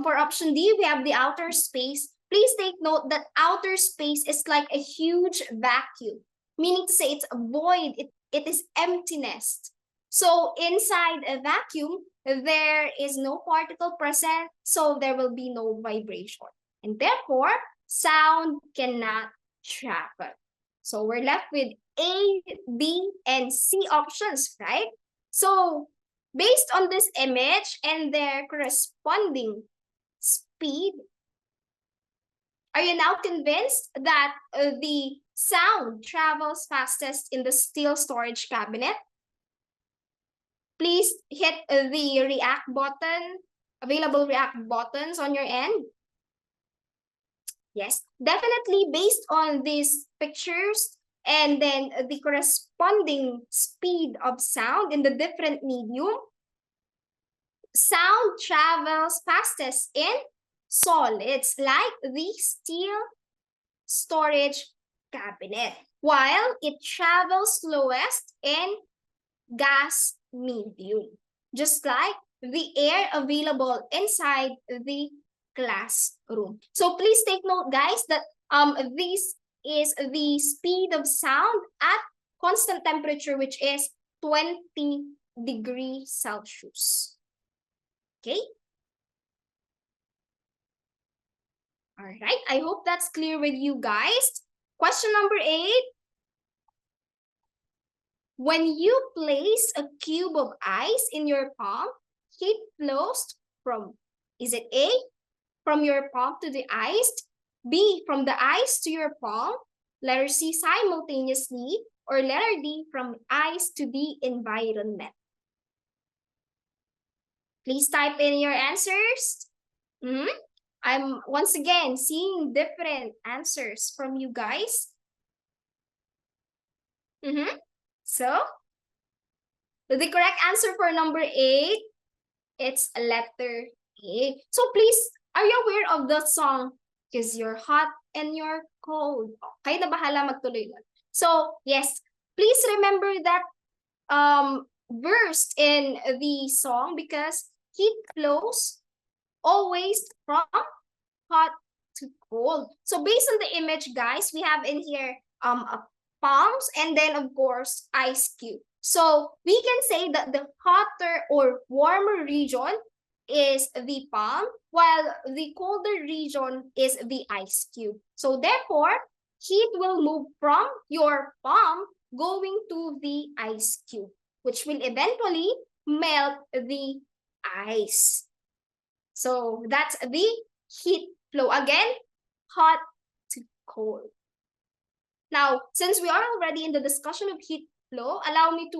for option D, we have the outer space. Please take note that outer space is like a huge vacuum, meaning to say it's a void, it is emptiness. So inside a vacuum, there is no particle present, so there will be no vibration. And therefore, sound cannot travel. So we're left with A, B, and C options, right? So based on this image and their corresponding speed, are you now convinced that the sound travels fastest in the steel storage cabinet? Please hit the react button, available react buttons on your end. Yes, definitely based on these pictures and then the corresponding speed of sound in the different medium, sound travels fastest in solids like the steel storage cabinet, while it travels slowest in gas medium, just like the air available inside the classroom. So please take note, guys, that this is the speed of sound at constant temperature, which is 20 degrees Celsius. Okay. All right. I hope that's clear with you guys. Question number 8. When you place a cube of ice in your palm, heat flows from, is it A, from your palm to the ice, B, from the ice to your palm, letter C, simultaneously, or letter D, from ice to the environment? Please type in your answers. I'm once again seeing different answers from you guys. So, the correct answer for number 8, it's letter A. So please, are you aware of the song, "'Cause You're Hot and You're Cold"? Kayo na bahala magtuloy nun. So, yes, please remember that verse in the song, because heat flows always from hot to cold. So based on the image, guys, we have in here palms and then of course ice cube. So we can say that the hotter or warmer region is the palm, while the colder region is the ice cube. So therefore, heat will move from your palm going to the ice cube, which will eventually melt the ice. So that's the heat flow. Again, hot to cold. Now, since we are already in the discussion of heat flow, allow me to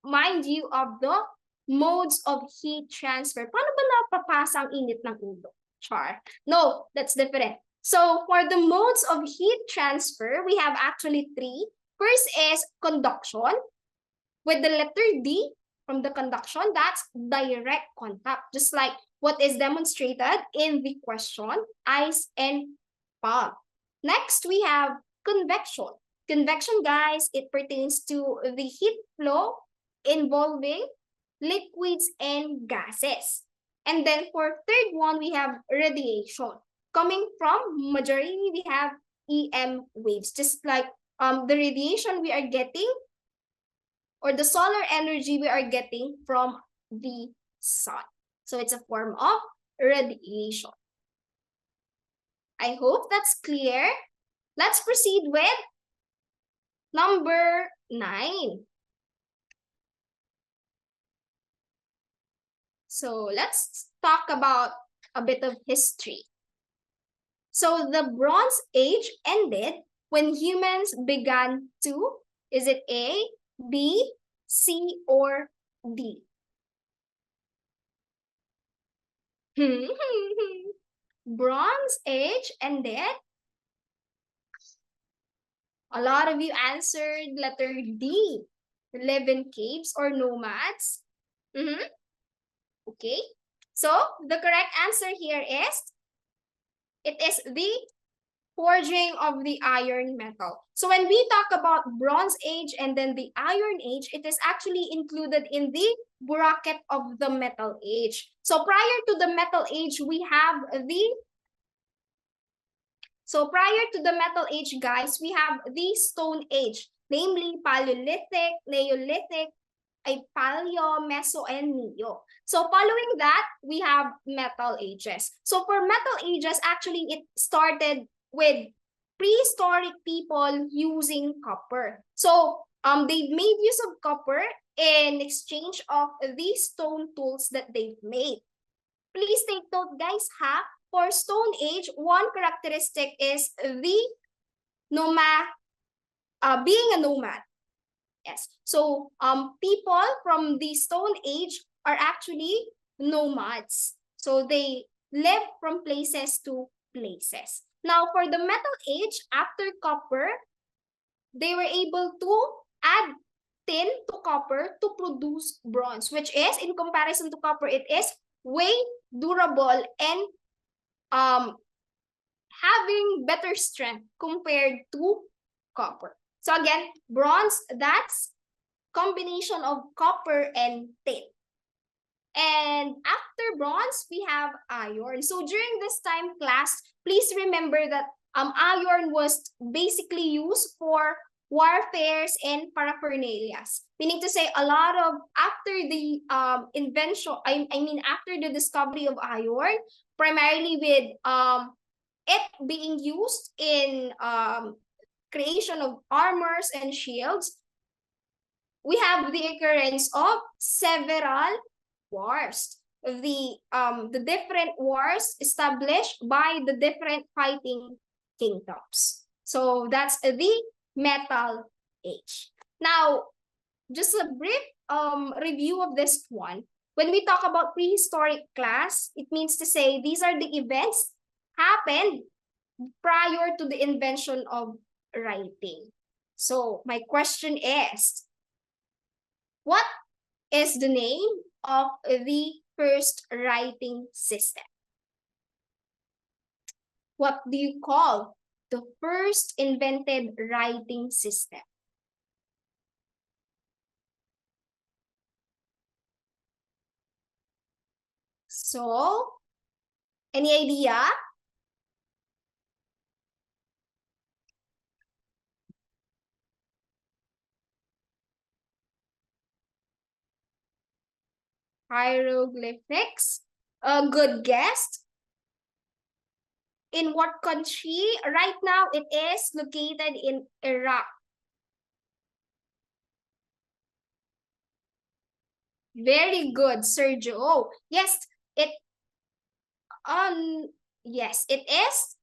remind you of the modes of heat transfer. Paano ba napapasa ang init ng ulo? Char. No, that's different. So for the modes of heat transfer, we have actually 3. First is conduction. With the letter D from the conduction, that's direct contact, just like what is demonstrated in the question, ice and palm. Next, we have convection. Convection, guys, it pertains to the heat flow involving liquids and gases. And then for third one, we have radiation. Coming from majority, we have EM waves, just like the radiation we are getting or the solar energy we are getting from the sun. So it's a form of radiation. I hope that's clear. Let's proceed with number 9. So let's talk about a bit of history. So the Bronze Age ended when humans began to, is it A, B, C, or D? Bronze Age ended. A lot of you answered letter D, live in caves or nomads. Okay, so the correct answer here is, it is the forging of the iron metal. So when we talk about Bronze Age and then the Iron Age, it is actually included in the bracket of the Metal Age. So prior to the Metal Age, we have the Metal Age, guys, we have the Stone Age, namely Paleolithic, Neolithic, Paleo, Meso, and Neo. So following that, we have Metal Ages. So for Metal Ages, actually, it started with prehistoric people using copper. So they made use of copper in exchange of these stone tools that they've made. Please take note, guys, for Stone Age, one characteristic is the being a nomad. Yes. So people from the Stone Age are actually nomads. So they live from places to places. Now for the Metal Age, after copper, they were able to add tin to copper to produce bronze, which is, in comparison to copper, it is way durable and having better strength compared to copper. So again, bronze, that's combination of copper and tin. And after bronze, we have iron. So during this time, class, please remember that iron was basically used for warfares and paraphernalias. Meaning to say, a lot of, after the after the discovery of iron, primarily with it being used in creation of armors and shields, we have the occurrence of several wars. The different wars established by the different fighting kingdoms. So that's the Metal Age. Now, just a brief review of this one. When we talk about prehistoric class, it means to say these are the events happened prior to the invention of writing. So my question is, what is the name of the first writing system? What do you call the first invented writing system? So, any idea? Hieroglyphics. A good guess. In what country? Right now, it is located in Iraq. Very good, Sergio. Yes, yes, it is.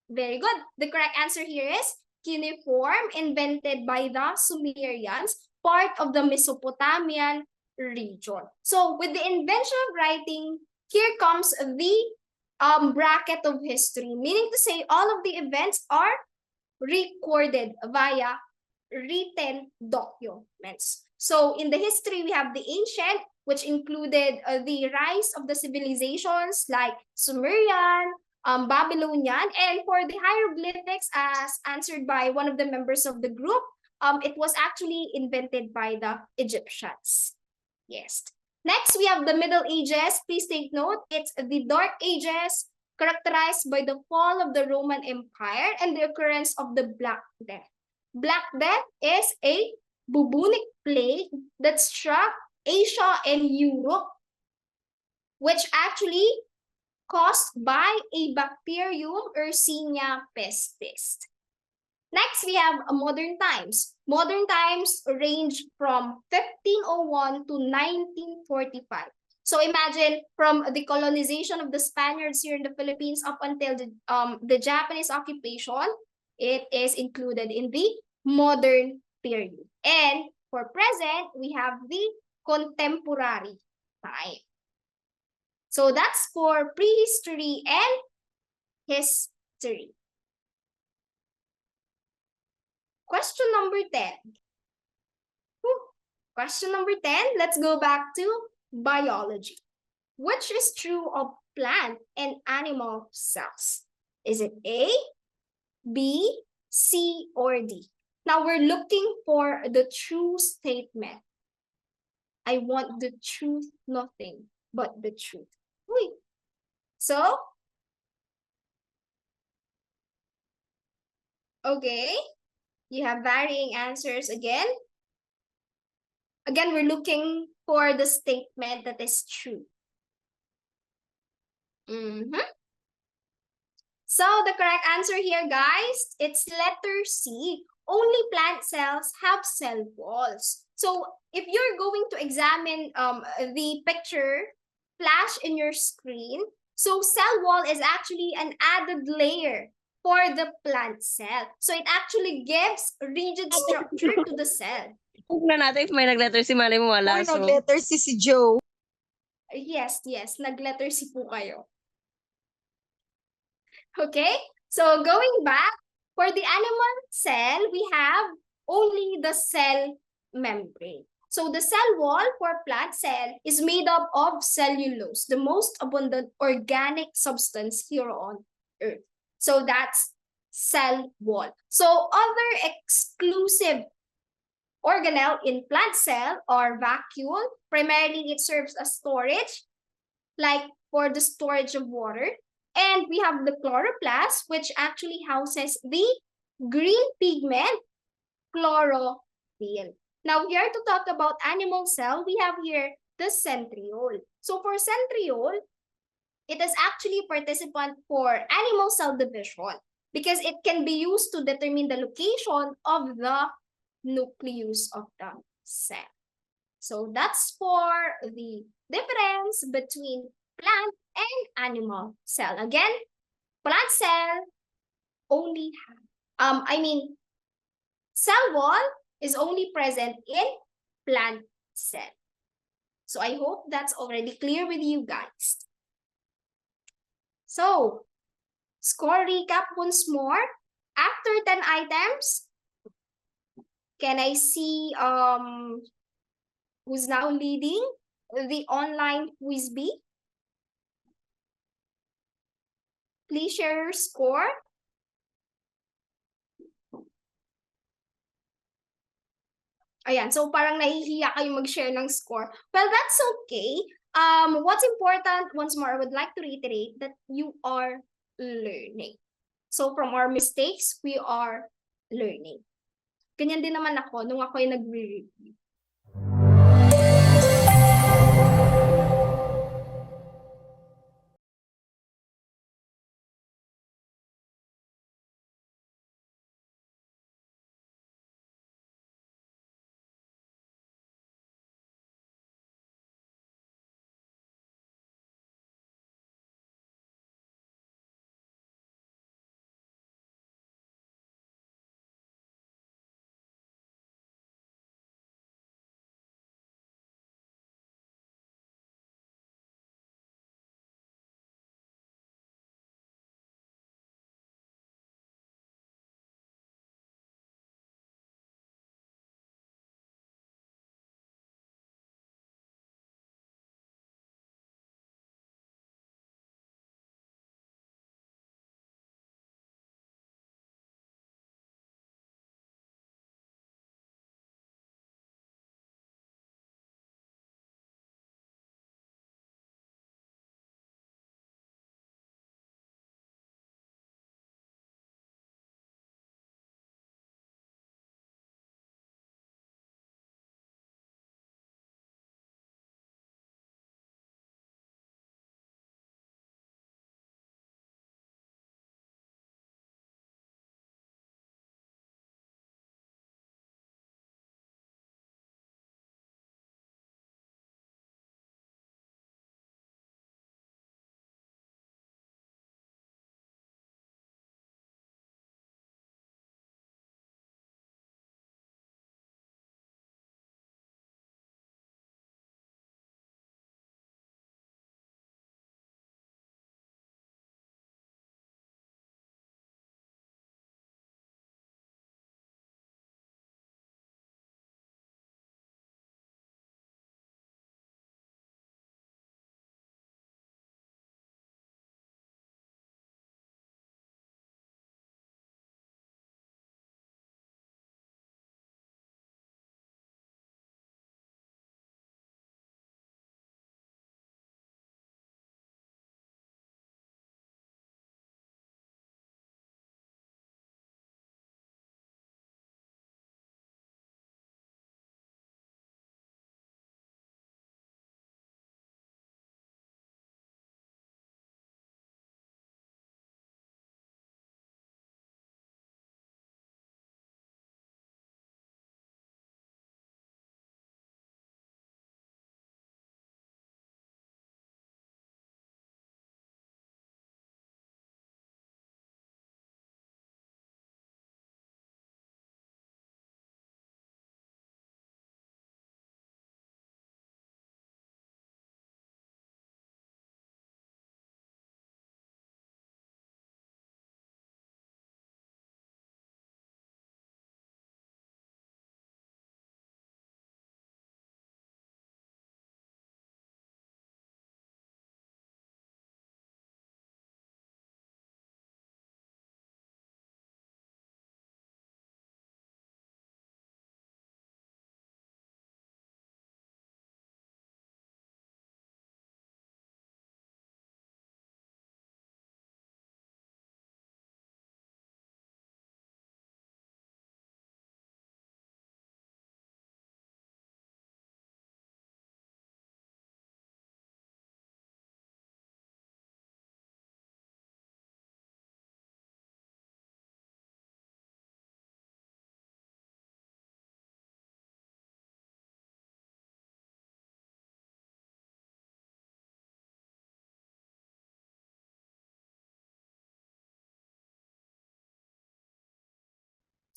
Very good. The correct answer here is cuneiform, invented by the Sumerians, part of the Mesopotamian region. So with the invention of writing, here comes the bracket of history, meaning to say all of the events are recorded via written documents. So in the history, we have the ancient, which included the rise of the civilizations like Sumerian, Babylonian. And for the hieroglyphics, as answered by one of the members of the group, it was actually invented by the Egyptians. Yes. Next, we have the Middle Ages. Please take note, it's the Dark Ages characterized by the fall of the Roman Empire and the occurrence of the Black Death. Black Death is a bubonic plague that struck Asia and Europe, which actually caused by a bacterium Yersinia pestis. Next, we have modern times. Modern times range from 1501 to 1945. So imagine from the colonization of the Spaniards here in the Philippines up until the Japanese occupation, it is included in the modern period. And for present, we have the contemporary time. So that's for prehistory and history. Question number 10. Question number 10, let's go back to biology. Which is true of plant and animal cells? Is it A, B, C, or D? Now we're looking for the true statement. I want the truth, nothing but the truth. Wait. So, okay, you have varying answers again. Again, we're looking for the statement that is true. So the correct answer here, guys, it's letter C. Only plant cells have cell walls. So if you're going to examine the picture flash in your screen, so cell wall is actually an added layer for the plant cell. So it actually gives rigid structure to the cell.
Huwag na natin if may nag-letter si malay mo wala.
Or nag-letter si Joe.
Yes, nag-letter C po kayo. Okay, so going back, for the animal cell, we have only the cell membrane. So the cell wall for plant cell is made up of cellulose, the most abundant organic substance here on Earth. So that's cell wall. So other exclusive organelle in plant cell are vacuole. Primarily, it serves as storage, like for the storage of water. And we have the chloroplast, which actually houses the green pigment chlorophyll. Now, here to talk about animal cell, we have here the centriole. So for centriole, it is actually participant for animal cell division because it can be used to determine the location of the nucleus of the cell. So that's for the difference between plant and animal cell. Again, plant cell only have, cell wall is only present in plant cell. So I hope that's already clear with you guys. So, score recap once more. After 10 items, can I see who's now leading the online quiz bee? Please share your score. Ayan, so parang nahihiya kayo mag-share ng score. Well, that's okay. What's important, once more, I would like to reiterate that you are learning. So from our mistakes, we are learning. Ganyan din naman ako nung ako ay nag-review.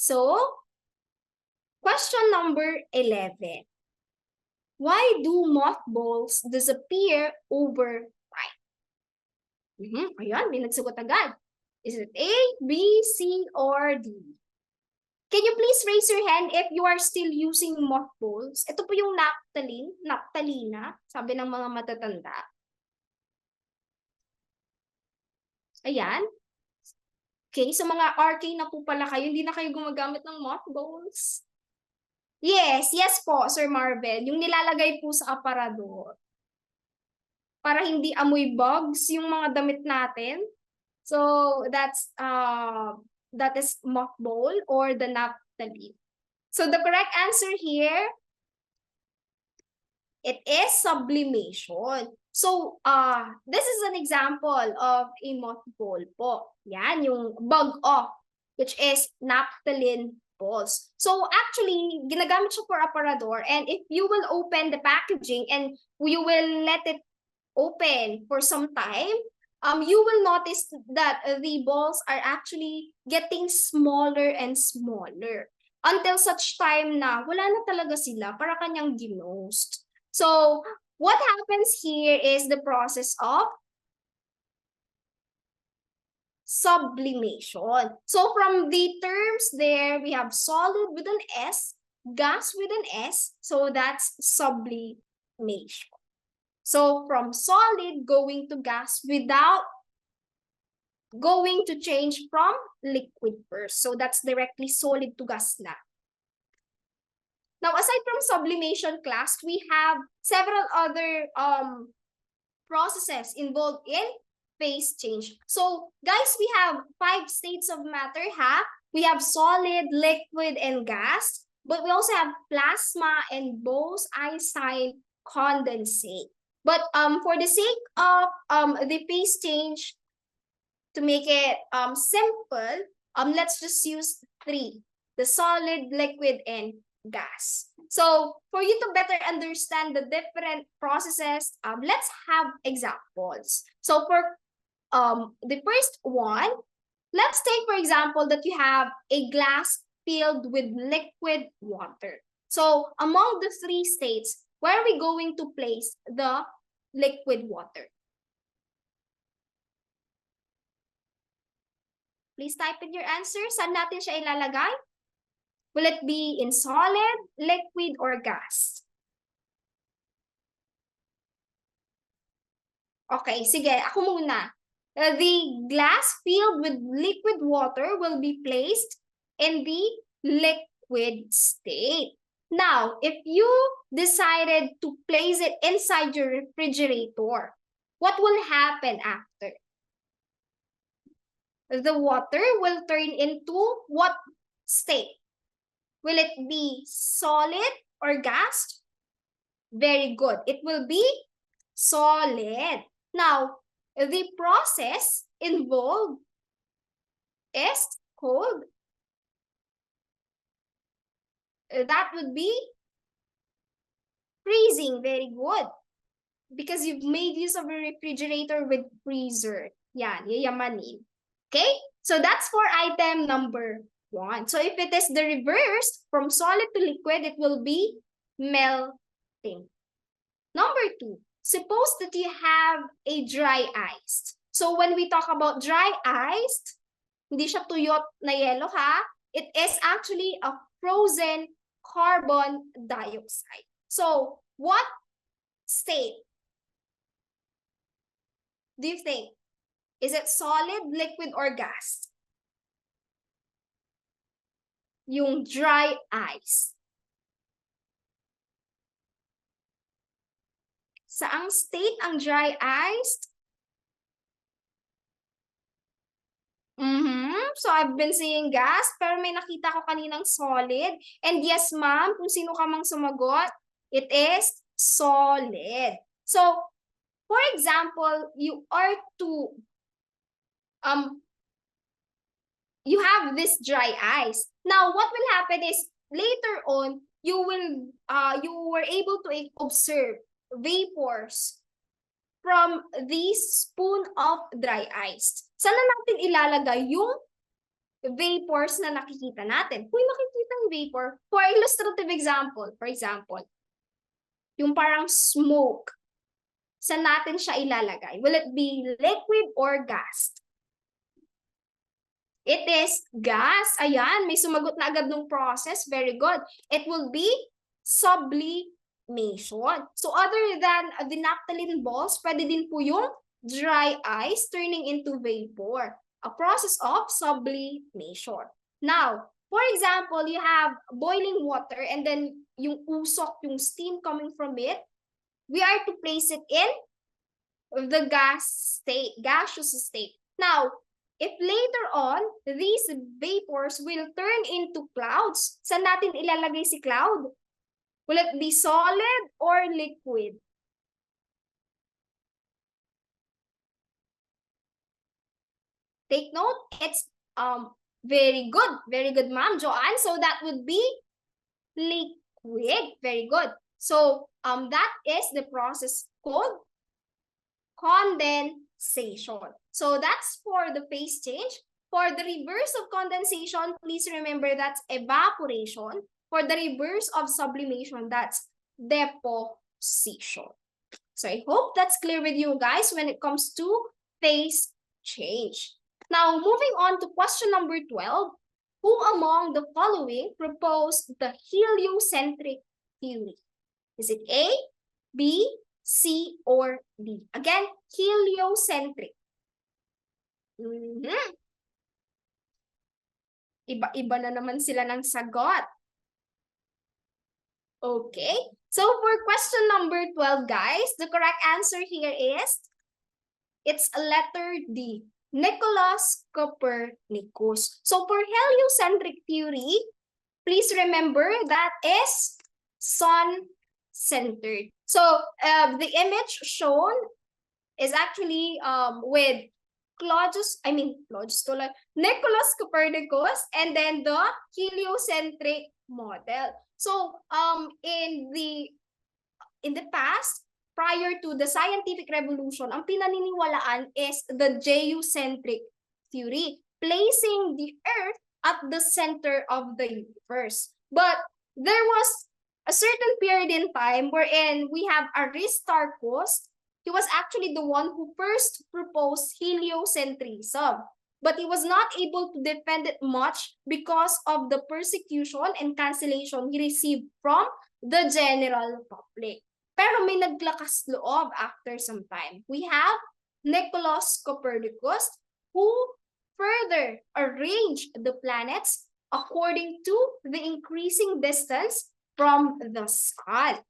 So, question number 11. Why do mothballs disappear over time? Ayan, may nagsagot agad. Is it A, B, C, or D? Can you please raise your hand if you are still using mothballs? Ito po yung naptalina, sabi ng mga matatanda. Ayan. Okay, so mga RK na po pala kayo, hindi na kayo gumagamit ng mothballs. Yes po, Sir Marvin. Yung nilalagay po sa aparador. Para hindi amoy bugs yung mga damit natin. So, that is mothball or the naphthalene. So, the correct answer here, it is sublimation. So, this is an example of a mothball po. Yan, yung bug off, which is naphthalene balls. So, actually, ginagamit siya for aparador. And if you will open the packaging and you will let it open for some time, you will notice that the balls are actually getting smaller and smaller until such time na wala na talaga sila, para kanyang ginost. So, what happens here is the process of sublimation. So, from the terms there, we have solid with an S, gas with an S, so that's sublimation. So, from solid going to gas without going to change from liquid first. So, that's directly solid to gas na. Now, aside from sublimation class, we have several other processes involved in phase change. So, guys, we have 5 states of matter, We have solid, liquid, and gas. But we also have plasma and Bose-Einstein condensate. But for the sake of the phase change, to make it simple, let's just use 3. The solid, liquid, and gas. So, for you to better understand the different processes, let's have examples. So, for the first one, let's take, for example, that you have a glass filled with liquid water. So, among the 3 states, where are we going to place the liquid water? Please type in your answer. Saan natin siya ilalagay? Will it be in solid, liquid, or gas? Okay, sige, ako muna. The glass filled with liquid water will be placed in the liquid state. Now, if you decided to place it inside your refrigerator, what will happen after? The water will turn into what state? Will it be solid or gas? Very good. It will be solid. Now, the process involved is called, that would be freezing. Very good. Because you've made use of a refrigerator with freezer. Yan, yayamanin. Okay? So that's for item number 1. So if it is the reverse, from solid to liquid, it will be melting. Number 2, suppose that you have a dry ice. So when we talk about dry ice, hindi siya tuyot na yellow it is actually a frozen carbon dioxide. So what state do you think? Is it solid, liquid, or gas? Yung dry ice. Saang state ang dry ice? So I've been seeing gas, pero may nakita ko kaninang solid. And yes, ma'am, kung sino ka mang sumagot, it is solid. So, for example, you are to you have this dry ice. Now, what will happen is later on, you were able to observe vapors from this spoon of dry ice. Saan na natin ilalagay yung vapors na nakikita natin. Kung makikita yung vapor, for illustrative example, for example, yung parang smoke, saan natin siya ilalagay? Will it be liquid or gas? It is gas. Ayan, may sumagot na agad ng process. Very good. It will be sublimation. So other than the naphthalene balls, pwede din po yung dry ice turning into vapor. A process of sublimation. Now, for example, you have boiling water and then yung usok, yung steam coming from it, we are to place it in the gaseous state. Now, if later on, these vapors will turn into clouds, saan natin ilalagay si cloud? Will it be solid or liquid? Take note, it's very good, ma'am Joanne. So that would be liquid. Very good. So that is the process called condensation. So that's for the phase change. For the reverse of condensation, please remember that's evaporation. For the reverse of sublimation, that's deposition. So I hope that's clear with you guys when it comes to phase change. Now, moving on to question number 12. Who among the following proposed the heliocentric theory? Is it A, B, C, or D? Again, heliocentric. Iba-iba na naman sila ng sagot. Okay, so for question number 12, guys, the correct answer here is, it's a letter D, Nicolaus Copernicus. So for heliocentric theory, please remember that is sun-centered. So the image shown is actually with Nicolaus Copernicus, and then the heliocentric model. So in the past, prior to the scientific revolution, ang pinaniniwalaan is the geocentric theory, placing the Earth at the center of the universe. But there was a certain period in time wherein we have Aristarchus. He was actually the one who first proposed heliocentrism, but he was not able to defend it much because of the persecution and cancellation he received from the general public. Pero may naglakas loob after some time. We have Nicolaus Copernicus, who further arranged the planets according to the increasing distance from the sun.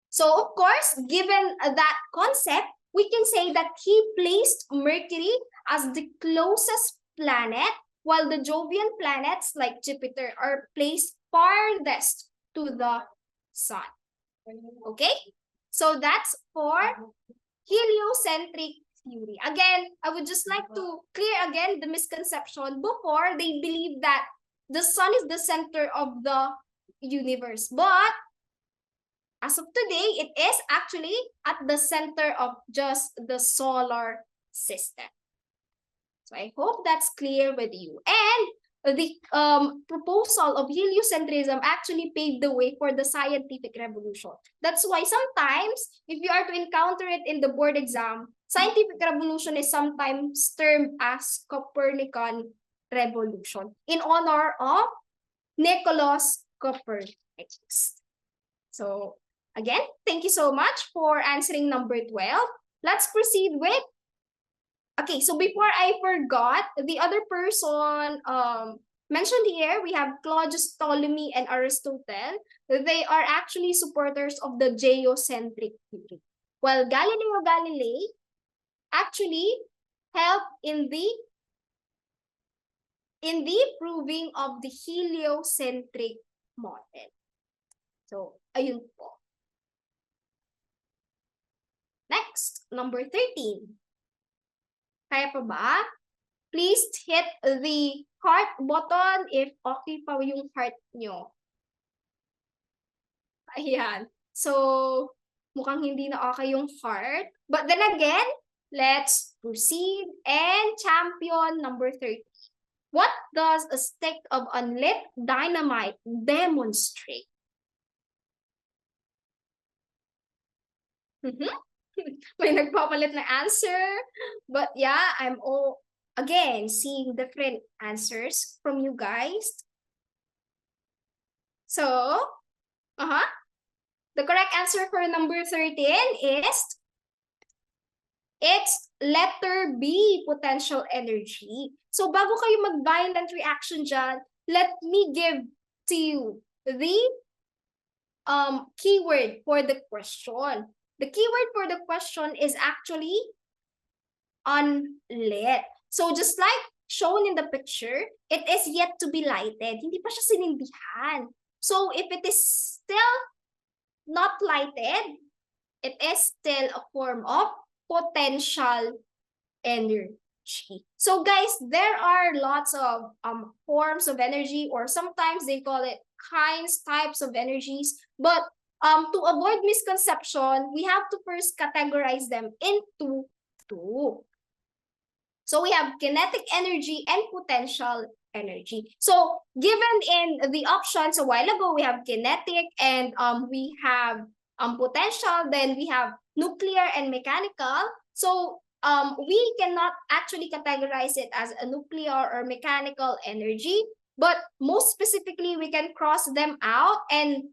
So, of course, given that concept, we can say that he placed Mercury as the closest planet, while the Jovian planets like Jupiter are placed farthest to the sun. Okay? So that's for heliocentric theory. Again, I would just like to clear again the misconception. Before, they believed that the sun is the center of the universe. But as of today, it is actually at the center of just the solar system. So I hope that's clear with you. And the proposal of heliocentrism actually paved the way for the scientific revolution. That's why sometimes, if you are to encounter it in the board exam, scientific revolution is sometimes termed as Copernican revolution in honor of Nicolaus Copernicus. So again, thank you so much for answering number 12. Let's proceed with, okay, so before I forgot, the other person mentioned here, we have Claudius Ptolemy and Aristotle. They are actually supporters of the geocentric theory, while Galileo Galilei actually helped in the proving of the heliocentric model. So, ayun po. Next, number 13. Kaya pa ba? Please hit the heart button if okay pa yung heart nyo. Ayan. So, mukhang hindi na okay yung heart. But then again, let's proceed and champion number 13. What does a stick of unlit dynamite demonstrate? May nagpapalit na answer. But yeah, I'm all, again, seeing different answers from you guys. So, the correct answer for number 13 is it's letter B, potential energy. So bago kayo mag-violent reaction dyan, let me give to you the keyword for the question. The keyword for the question is actually unlit. So just like shown in the picture, it is yet to be lighted. Hindi pa siya sinindihan. So if it is still not lighted, it is still a form of potential energy. So guys, there are lots of forms of energy, or sometimes they call it kinds, types of energies. But to avoid misconception, we have to first categorize them into two. So we have kinetic energy and potential energy. So given in the options a while ago, we have kinetic and we have potential, then we have nuclear and mechanical. So we cannot actually categorize it as a nuclear or mechanical energy, but most specifically, we can cross them out and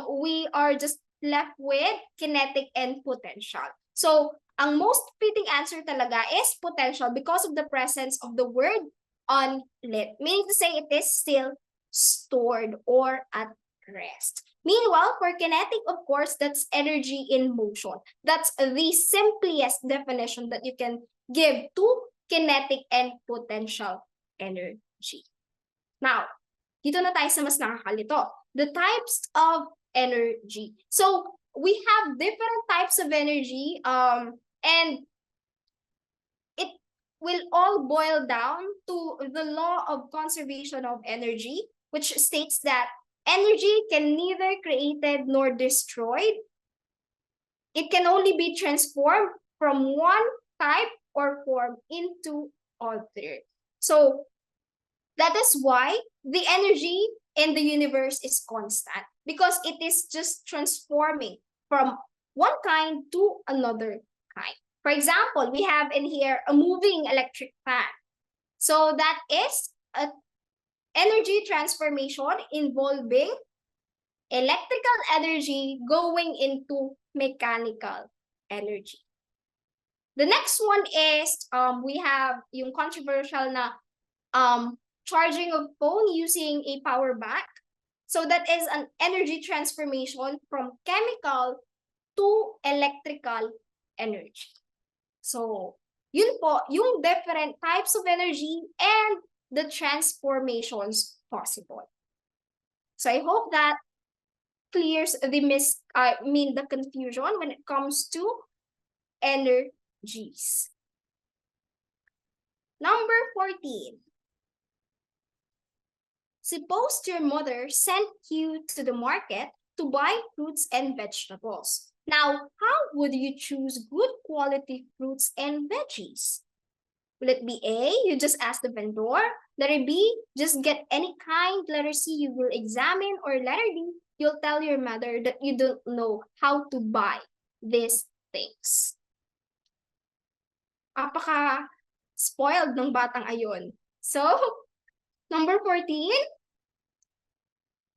we are just left with kinetic and potential. So ang most fitting answer talaga is potential because of the presence of the word unlit, meaning to say it is still stored or at rest. Meanwhile, for kinetic, of course, that's energy in motion. That's the simplest definition that you can give to kinetic and potential energy. Now, dito na tayo sa mas nakakalito. The types of energy. So, we have different types of energy, and it will all boil down to the law of conservation of energy, which states that energy can neither created nor destroyed. It can only be transformed from one type or form into other. So that is why the energy in the universe is constant, because it is just transforming from one kind to another kind. For example, we have in here a moving electric fan. So that is an energy transformation involving electrical energy going into mechanical energy. The next one is we have yung controversial na charging of phone using a power bank. So that is an energy transformation from chemical to electrical energy. So yun po, yung different types of energy and the transformations possible. So I hope that clears the the confusion when it comes to energies. Number 14. Suppose your mother sent you to the market to buy fruits and vegetables. Now, how would you choose good quality fruits and veggies? Will it be A, you just ask the vendor? Letter B, just get any kind? Letter C, you will examine? Or letter D, you'll tell your mother that you don't know how to buy these things? Apaka-spoiled ng batang ayon. So, number 14.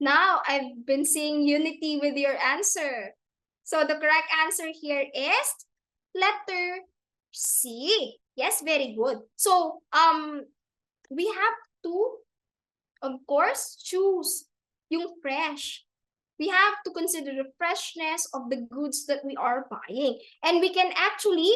Now, I've been seeing unity with your answer. So the correct answer here is letter C. Yes, very good. So we have to, of course, choose yung fresh. We have to consider the freshness of the goods that we are buying. And we can actually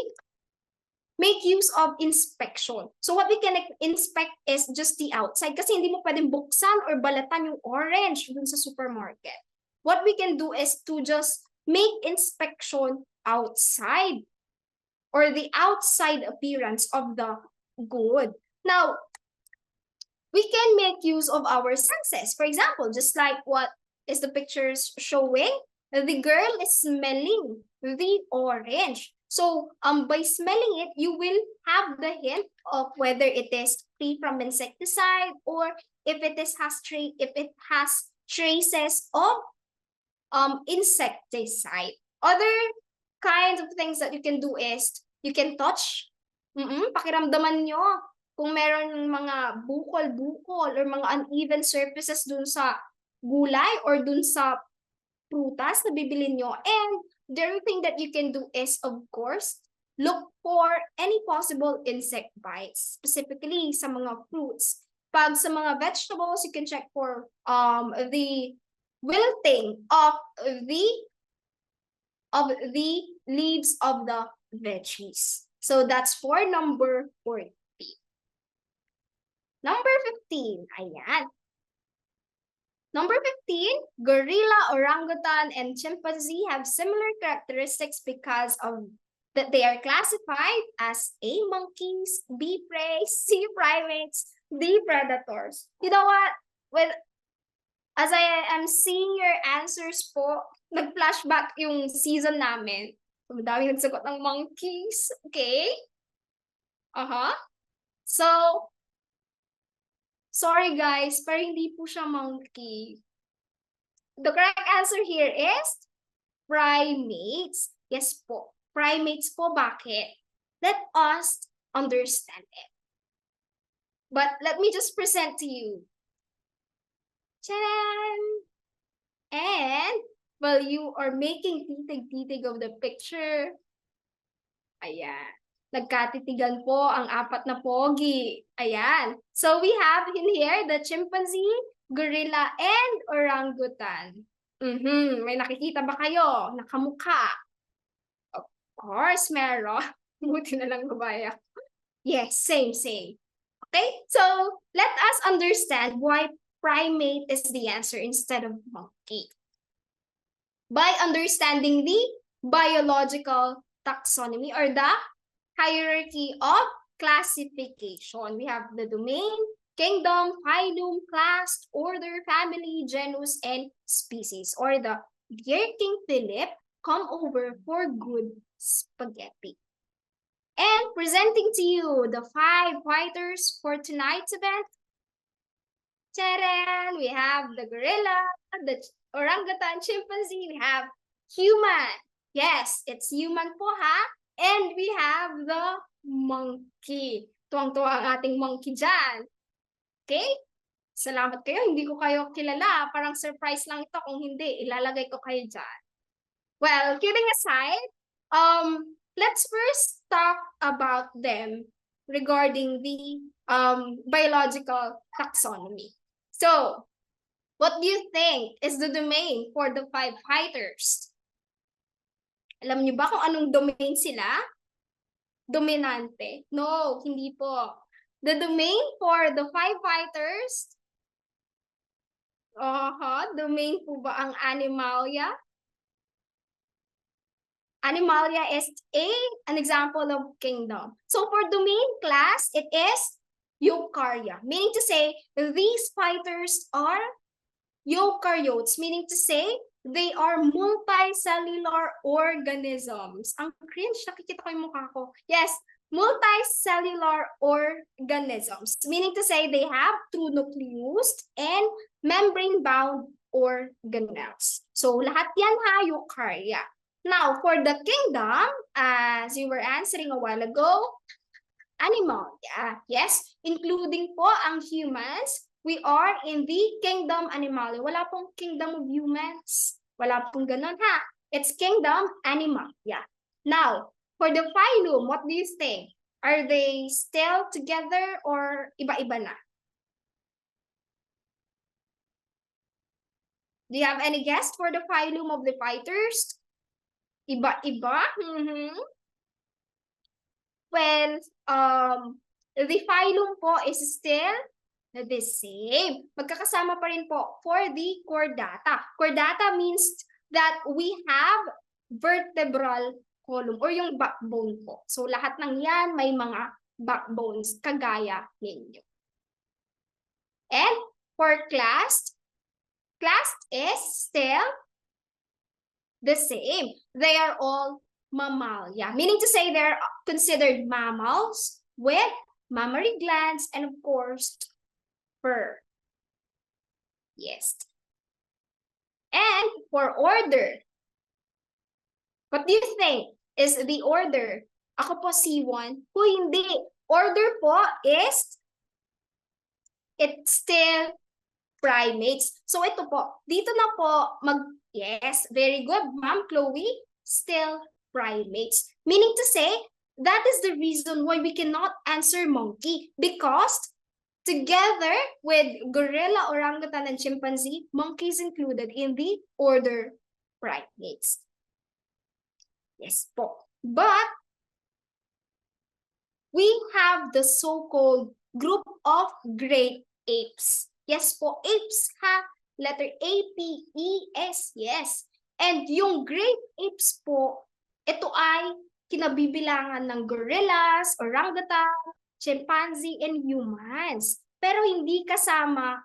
make use of inspection. So what we can inspect is just the outside, kasi hindi mo pwedeng buksan or balatan yung orange dun sa supermarket. What we can do is to just make inspection outside, or the outside appearance of the good. Now, we can make use of our senses. For example, just like what is the pictures showing, the girl is smelling the orange. So by smelling it, you will have the hint of whether it is free from insecticide or if it has traces of insecticide. Other kinds of things that you can do is you can touch. Pakiramdaman nyo kung meron mga bukol-bukol or mga uneven surfaces dun sa gulay or dun sa prutas na bibili nyo. And the other thing that you can do is, of course, look for any possible insect bites, specifically sa mga fruits. Pag sa mga vegetables, you can check for the wilting of the leaves of the veggies. So that's for number 14. Number 15, ayan. Number 15, gorilla, orangutan, and chimpanzee have similar characteristics because of that they are classified as A, monkeys, B, prey, C, primates, D, predators. You know what? Well, as I am seeing your answers po, nag-flashback yung season namin. So, madami nagsagot ng monkeys. Okay? So, sorry guys, pero hindi po siya monkey. The correct answer here is primates. Yes po. Primates po, bakit? Let us understand it. But let me just present to you. Charan! And, while you are making titig-titig of the picture, ayan. Nagkatitigan po ang apat na pogi. Ayan. So we have in here the chimpanzee, gorilla, and orangutan. May nakikita ba kayo? Nakamukha? Of course, meron. Buti na lang gabaya. Yes, same. Okay? So let us understand why primate is the answer instead of monkey. By understanding the biological taxonomy or the hierarchy of classification. We have the domain, kingdom, phylum, class, order, family, genus, and species. Or the Dear King Philip, come over for good spaghetti. And presenting to you the 5 fighters for tonight's event. Charan! We have the gorilla, the orangutan, chimpanzee, we have human. Yes, it's human po ha. And we have the monkey. Tuwang-tuwa ang ating monkey dyan. Okay? Salamat kayo. Hindi ko kayo kilala. Parang surprise lang ito. Kung hindi, ilalagay ko kayo dyan. Well, kidding aside, let's first talk about them regarding the biological taxonomy. So, what do you think is the domain for the 5 fighters? Alam niyo ba kung anong domain sila? Dominante? No, hindi po. The domain for the 5 fighters, domain po ba ang Animalia? Animalia is an example of kingdom. So for domain class, it is Eukarya, meaning to say these fighters are eukaryotes, meaning to say they are multicellular organisms. Ang cringe, nakikita ko yung mukha ko. Yes, multicellular organisms, meaning to say they have 2 nucleus and membrane-bound organelles. So lahat yan ha, eukarya. Now, for the kingdom, as you were answering a while ago, Animalia. Yes, including po ang humans. We are in the kingdom Animalia. Wala pong kingdom of humans. Wala pong ganun ha. It's kingdom Animalia. Now, for the phylum, what do you think? Are they still together or iba-iba na? Do you have any guess for the phylum of the fighters? Iba-iba? Well, the phylum po is still the same. Magkakasama pa rin po for the chordata. Chordata means that we have vertebral column or yung backbone po. So lahat ng yan may mga backbones kagaya ninyo. And for class is still the same. They are all mammalia, meaning to say they're considered mammals with mammary glands and of course fur. Yes. And for order, what do you think is the order? Ako po C1. Hindi. Order po is it's still primates. So ito po, dito na po yes, very good, Ma'am Chloe, still primates. Meaning to say, that is the reason why we cannot answer monkey because together with gorilla, orangutan, and chimpanzee, monkey is included in the order primates. Yes po. But we have the so-called group of great apes. Yes po, apes ha. Letter A-P-E-S, yes. And yung great apes po, ito ay kinabibilangan ng gorillas, orangutan, chimpanzee, and humans. Pero hindi kasama,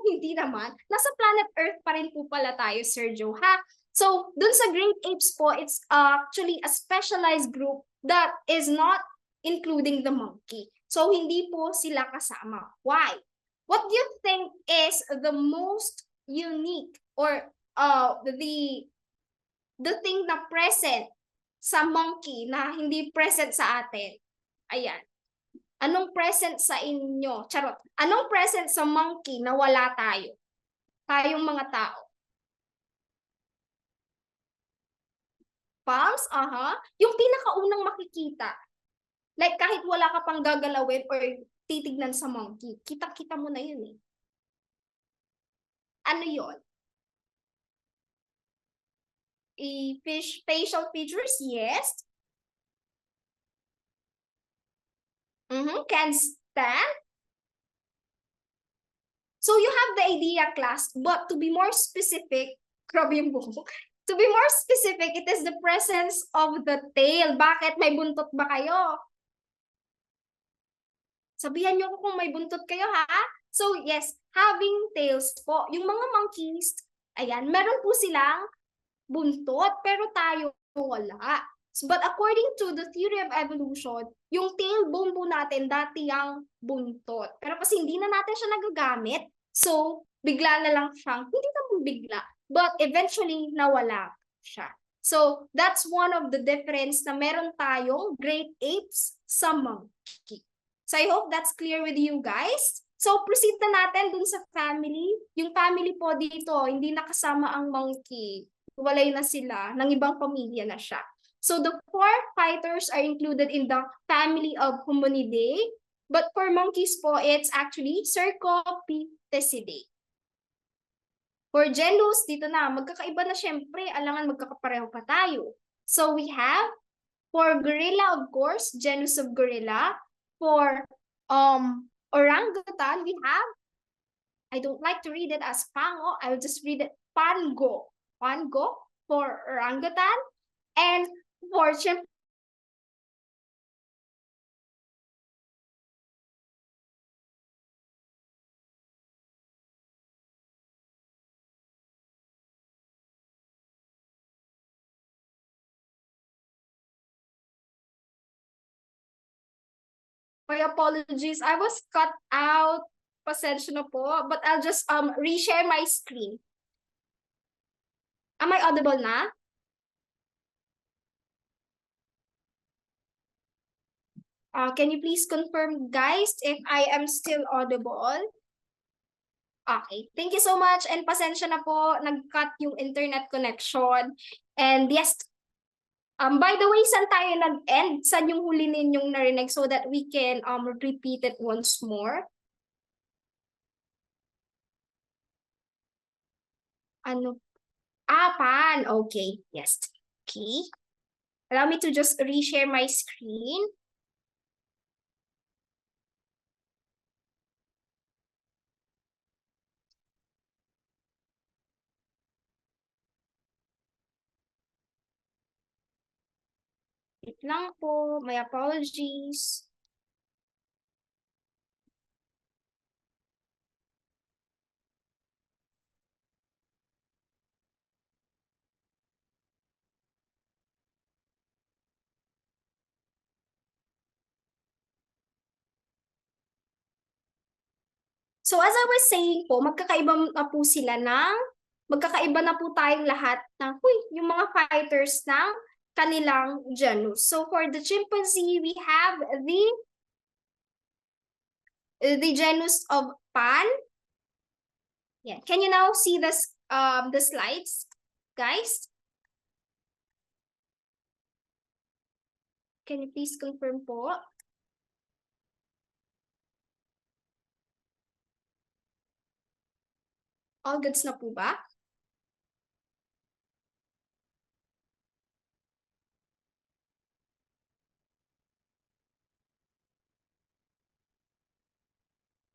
hindi naman. Nasa planet Earth pa rin po pala tayo, Sergio, ha? So, dun sa great apes po, it's actually a specialized group that is not including the monkey. So, hindi po sila kasama. Why? What do you think is the most unique or the thing na present sa monkey na hindi present sa atin? Ayan. Anong present sa inyo? Charot. Anong present sa monkey na wala tayo? Tayong mga tao. Palms? Yung pinakaunang makikita. Like kahit wala ka pang gagalawin or titignan sa monkey, kita-kita mo na yun eh. Ano yun? Facial features, yes. Can stand. So you have the idea, class, but to be more specific, grabe yung buhok. To be more specific, it is the presence of the tail. Bakit? May buntot ba kayo? Sabihan niyo ko kung may buntot kayo, ha? So, yes, having tails po. Yung mga monkeys, ayan, meron po silang buntot, pero tayo wala. But according to the theory of evolution, yung tailbone po natin dati ang buntot. Pero kasi hindi na natin siya nagagamit, so bigla na lang siyang, hindi naman bigla, but eventually nawala siya. So that's one of the difference na meron tayong great apes sa monkey. So I hope that's clear with you guys. So proceed na natin dun sa family. Yung family po dito, hindi nakasama ang monkey. Walay na sila, ng ibang pamilya na siya. So the four fighters are included in the family of Hominidae. But for monkeys po, it's actually Cercopithecidae. For genus, dito na, magkakaiba na syempre, alangan magkakapareho pa tayo. So we have, for gorilla, of course, genus of gorilla. For orangutan, we have, I don't like to read it as pango, I will just read it pango. Pango for orangutan. And for chimpanzee, my apologies, I was cut out. Pasensya na po, but I'll just reshare my screen. Am I audible na? Can you please confirm, guys, if I am still audible? Okay, thank you so much. And pasensya na po, nag-cut yung internet connection. And yes, by the way, saan tayo nag-end? Saan yung huli ninyong narinig so that we can repeat it once more? Ano? Pan. Okay, yes. Okay. Allow me to just reshare my screen. Wait lang po. My apologies. So as I was saying po, magkakaiba na po tayong lahat ng, yung mga fighters ng kanilang genus. So for the chimpanzee, we have the genus of Pan. Yeah. Can you now see the slides, guys? Can you please confirm po? All goods na po ba?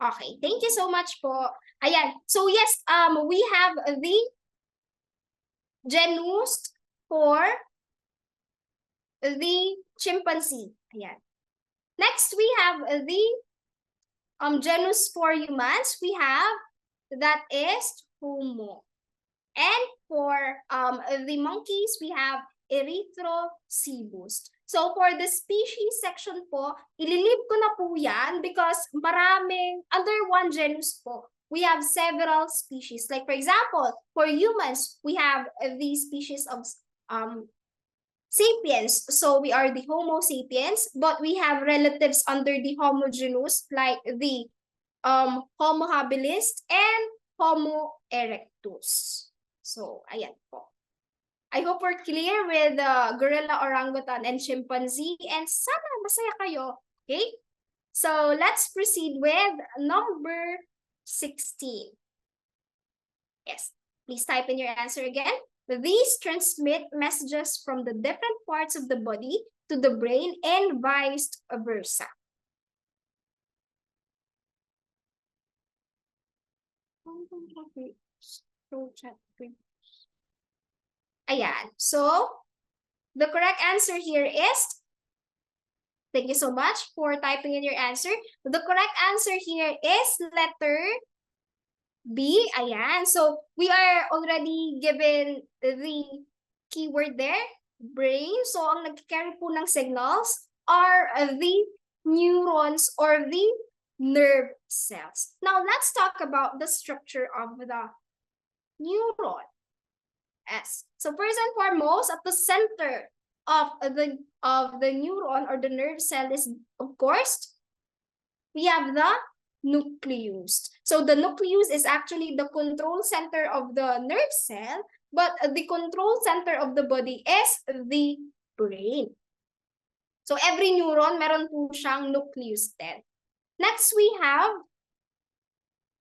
Okay, thank you so much po. Ayan. So yes, we have the genus for the chimpanzee. Ayan. Next, we have the genus for humans. We have that is Homo. And for the monkeys, we have Erythrocebus. So for the species section po, ililib ko na po yan because maraming, under one genus po, we have several species. Like for example, for humans, we have the species of sapiens. So we are the Homo sapiens, but we have relatives under the Homo genus like the Homo habilis and Homo erectus. So, ayan po. I hope we're clear with gorilla, orangutan, and chimpanzee. And sana masaya kayo. Okay? So, let's proceed with number 16. Yes. Please type in your answer again. These transmit messages from the different parts of the body to the brain and vice versa. Ayan. So, the correct answer here is, thank you so much for typing in your answer. The correct answer here is letter B. Ayan. So, we are already given the keyword there, brain. So, ang nag-carry po ng signals are the neurons or the nerve cells. Now, let's talk about the structure of the neuron. S. So first and foremost, at the center of the neuron or the nerve cell is, of course, we have the nucleus. So the nucleus is actually the control center of the nerve cell, but the control center of the body is the brain. So every neuron, meron po siyang nucleus din. Next, we have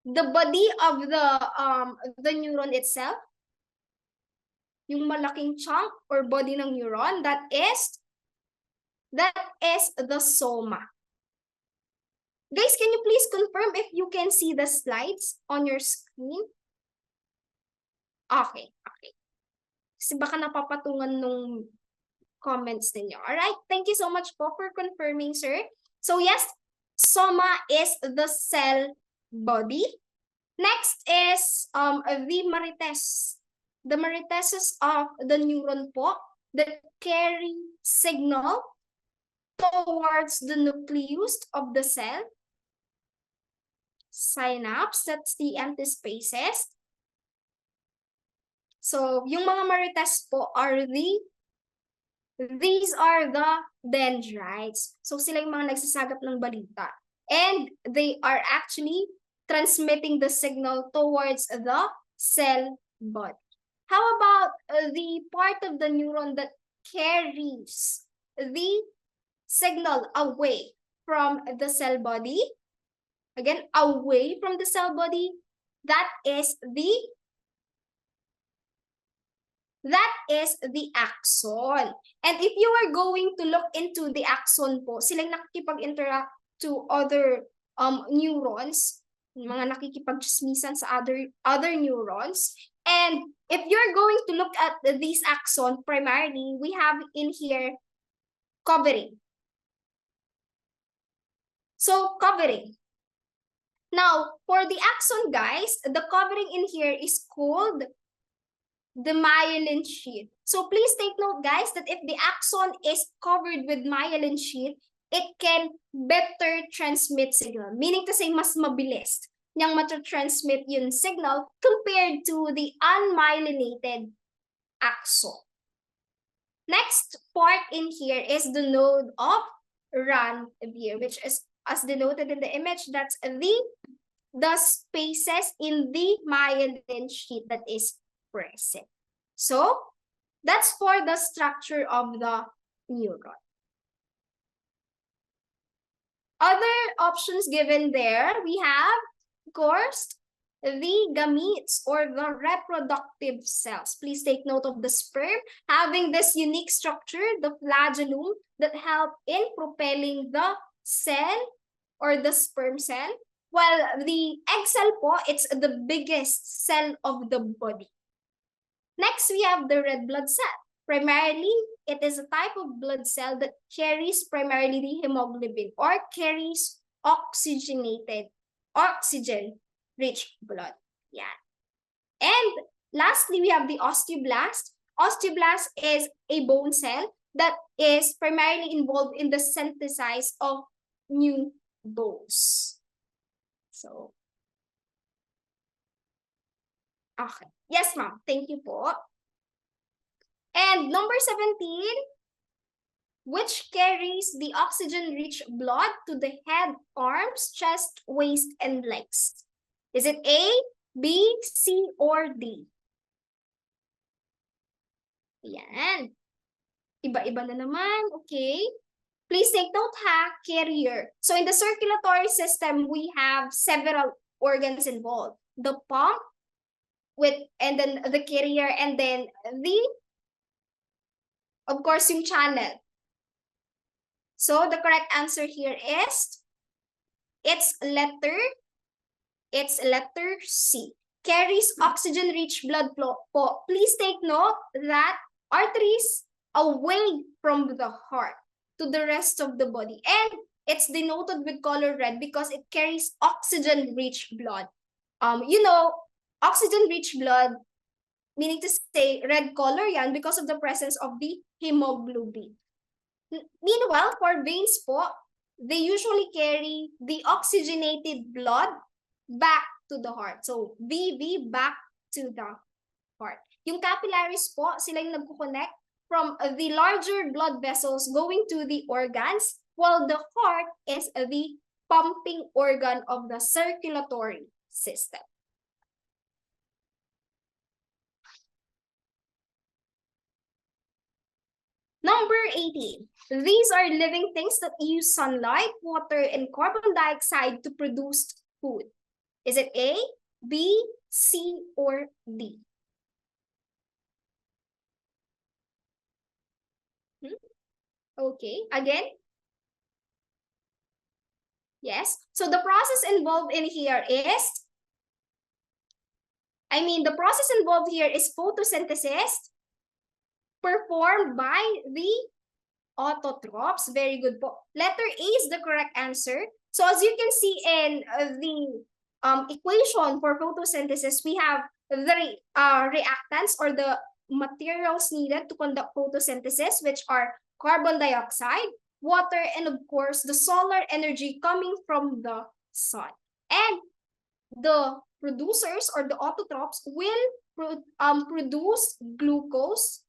the body of the neuron itself. Yung malaking chunk or body ng neuron, that is the soma. Guys, can you please confirm if you can see the slides on your screen? Okay. Kasi baka napapatungan nung comments ninyo. Alright, thank you so much po for confirming, sir. So yes, soma is the cell body. Next is the marites. The mariteses of the neuron po that carry signal towards the nucleus of the cell. Synapse, that's the empty spaces. So, yung mga marites po are these are the dendrites. So, sila yung mga nagsasagap ng balita. And they are actually transmitting the signal towards the cell body. How about the part of the neuron that carries the signal away from the cell body? Again, away from the cell body, that is the axon. And if you are going to look into the axon po, silang nakikipag-interact to other neurons, mga nakikipag-chismisan sa other neurons. And if you're going to look at these axon, primarily, we have in here covering. So, covering. Now, for the axon, guys, the covering in here is called the myelin sheath. So, please take note, guys, that if the axon is covered with myelin sheath, it can better transmit signal. Meaning to say, mas mabilis. niyang matatransmit yung signal compared to the unmyelinated axon. Next part in here is the node of Ranvier, which is, as denoted in the image, that's the spaces in the myelin sheath that is present. So that's for the structure of the neuron. Other options given there, we have, of course, the gametes or the reproductive cells. Please take note of the sperm having this unique structure, the flagellum, that help in propelling the cell or the sperm cell. While the egg cell po, it's the biggest cell of the body. Next, we have the red blood cell. Primarily, it is a type of blood cell that carries primarily the hemoglobin or carries oxygen-rich blood. Yeah. And lastly, we have the osteoblast. Osteoblast is a bone cell that is primarily involved in the synthesis of new bones. So, okay. Yes, ma'am. Thank you po. And number 17, which carries the oxygen-rich blood to the head, arms, chest, waist, and legs? Is it A, B, C, or D? Yan. Iba-iba na naman. Okay. Please take note ha, carrier. So in the circulatory system, we have several organs involved. The pump, and then the carrier, and then of course, yung channel. So the correct answer here is, it's letter C. Carries oxygen-rich blood flow po. Please take note that arteries away from the heart to the rest of the body. And it's denoted with color red because it carries oxygen-rich blood. Oxygen-rich blood, meaning to say red color yan because of the presence of the hemoglobin. Meanwhile, for veins po, they usually carry the oxygenated blood back to the heart. So, VV back to the heart. Yung capillaries po, sila yung nagko-connect from the larger blood vessels going to the organs, while the heart is the pumping organ of the circulatory system. Number 18. These are living things that use sunlight, water, and carbon dioxide to produce food. Is it A, B, C, or D? Okay, again? Yes. So the process involved in here is, the process involved here is photosynthesis performed by the autotrophs. Very good po. Letter A is the correct answer. So as you can see in the equation for photosynthesis, we have the reactants or the materials needed to conduct photosynthesis, which are carbon dioxide, water, and of course, the solar energy coming from the sun. And the producers or the autotrophs will produce glucose,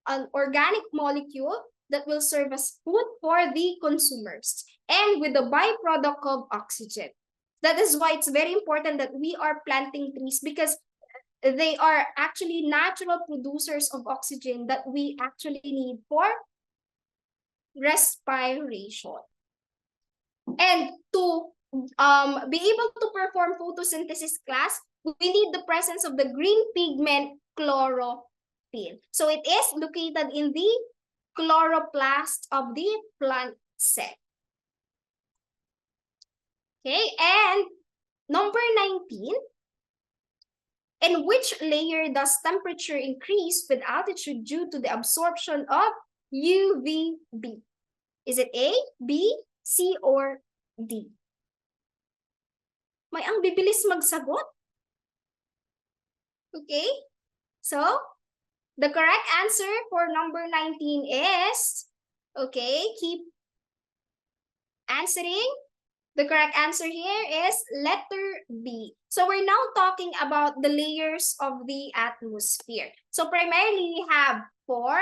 an organic molecule that will serve as food for the consumers, and with the byproduct of oxygen. That is why it's very important that we are planting trees, because they are actually natural producers of oxygen that we actually need for respiration. And to be able to perform photosynthesis class, we need the presence of the green pigment chlorophyll. So it is located in the chloroplast of the plant cell. Okay, and number 19, in which layer does temperature increase with altitude due to the absorption of UVB? Is it A, B, C, or D? May ang bibilis magsagot. Okay, so the correct answer for number 19 is, okay, keep answering. The correct answer here is letter B. So we're now talking about the layers of the atmosphere. So primarily we have 4.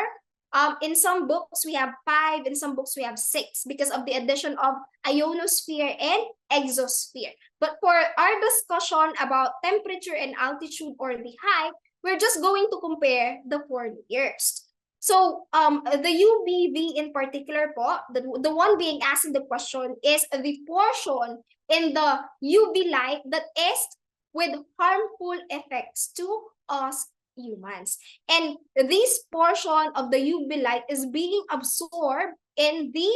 In some books we have 5. In some books we have 6 because of the addition of ionosphere and exosphere. But for our discussion about temperature and altitude or the height, we're just going to compare the 4 layers. So the UVB in particular po, the one being asked in the question is the portion in the UV light that is with harmful effects to us humans. And this portion of the UV light is being absorbed in the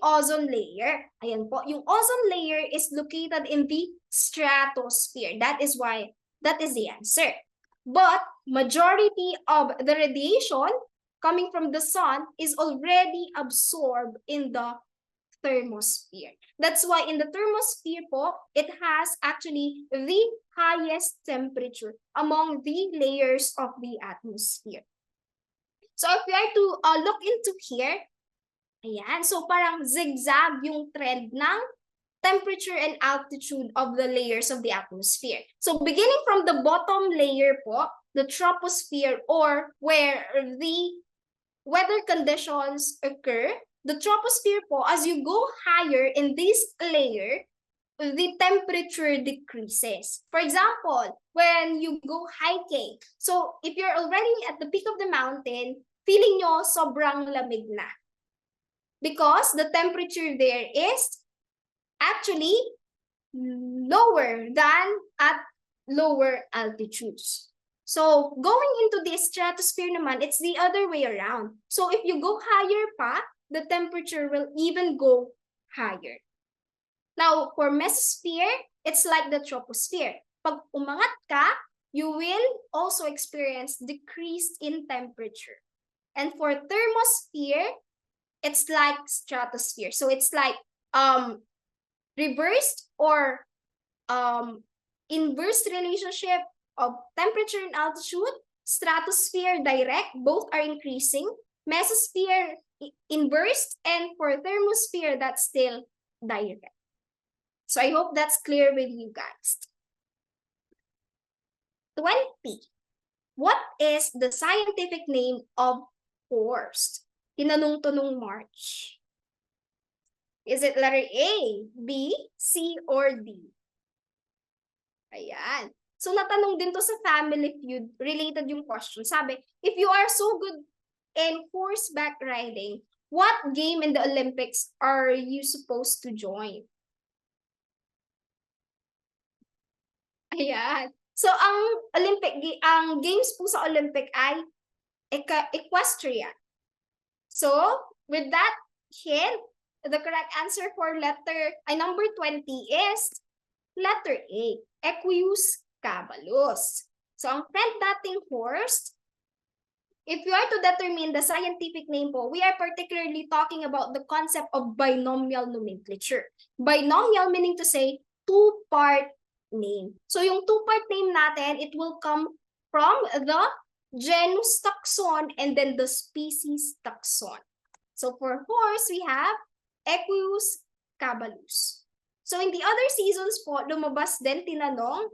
ozone layer. Ayan po, yung ozone layer is located in the stratosphere. That is the answer. But majority of the radiation coming from the sun is already absorbed in the thermosphere. That's why in the thermosphere po, it has actually the highest temperature among the layers of the atmosphere. So if we are to look into here, ayan, so parang zigzag yung trend ng temperature and altitude of the layers of the atmosphere. So beginning from the bottom layer po, the troposphere, or where the weather conditions occur, the troposphere po, as you go higher in this layer, the temperature decreases. For example, when you go hiking, so if you're already at the peak of the mountain, feeling nyo sobrang lamig na. Because the temperature there is actually lower than at lower altitudes. So going into the stratosphere naman, it's the other way around. So if you go higher pa, the temperature will even go higher. Now, for mesosphere, it's like the troposphere. Pag umangat ka, you will also experience decrease in temperature. And for thermosphere, it's like stratosphere. So it's like reversed or inverse relationship of temperature and altitude. Stratosphere direct, both are increasing. Mesosphere inverse, and for thermosphere, that's still direct. So I hope that's clear with you guys. 20. What is the scientific name of force? Tinanong to nung March. Is it letter A, B, C, or D? Ayan. So natanong din to sa Family Feud, related yung question. Sabi, if you are so good in horseback riding, what game in the Olympics are you supposed to join? Ayan. So ang games po sa Olympic ay equestrian. So with that hint, the correct answer for number 20 is letter A, Equus caballus. So ang friend nating horse, if you are to determine the scientific name po, we are particularly talking about the concept of binomial nomenclature. Binomial meaning to say two-part name. So yung two-part name natin, it will come from the genus taxon and then the species taxon. So for horse, we have Equus caballus. So in the other seasons po, lumabas din tinanong,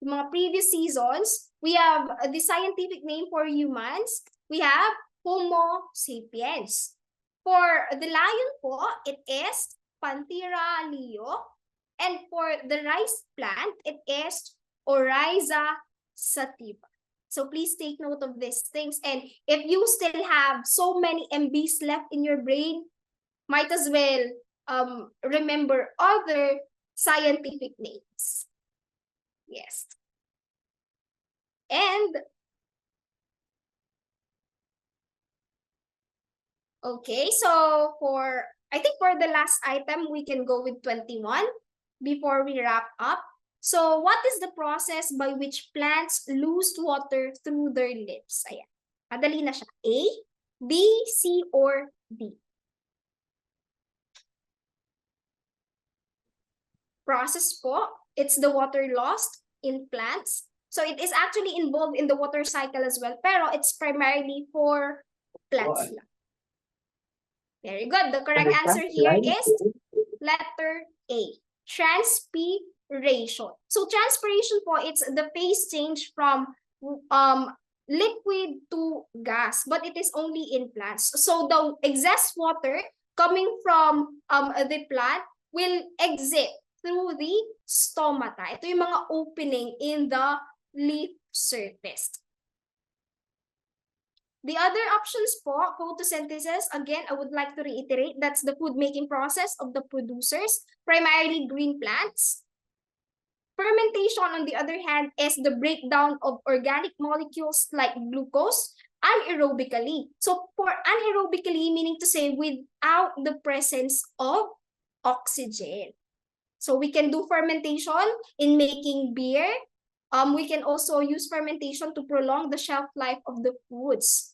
yung mga previous seasons, we have the scientific name for humans, we have Homo sapiens. For the lion po, it is Panthera leo. And for the rice plant, it is Oryza sativa. So please take note of these things. And if you still have so many MBs left in your brain, might as well remember other scientific names. Yes. And okay, so I think for the last item, we can go with 21 before we wrap up. So what is the process by which plants lose water through their leaves? Ayan. Madali na siya. A, B, C, or D? Process po, it's the water lost in plants. So it is actually involved in the water cycle as well, pero it's primarily for plants lang. Very good. The correct answer here is letter A, transpiration. So transpiration po, it's the phase change from liquid to gas, but it is only in plants. So the excess water coming from the plant will exit through the stomata. Ito yung mga opening in the leaf surface. The other options po, photosynthesis, again, I would like to reiterate, that's the food making process of the producers, primarily green plants. Fermentation, on the other hand, is the breakdown of organic molecules like glucose anaerobically. So for anaerobically, meaning to say without the presence of oxygen. So we can do fermentation in making beer. We can also use fermentation to prolong the shelf life of the foods.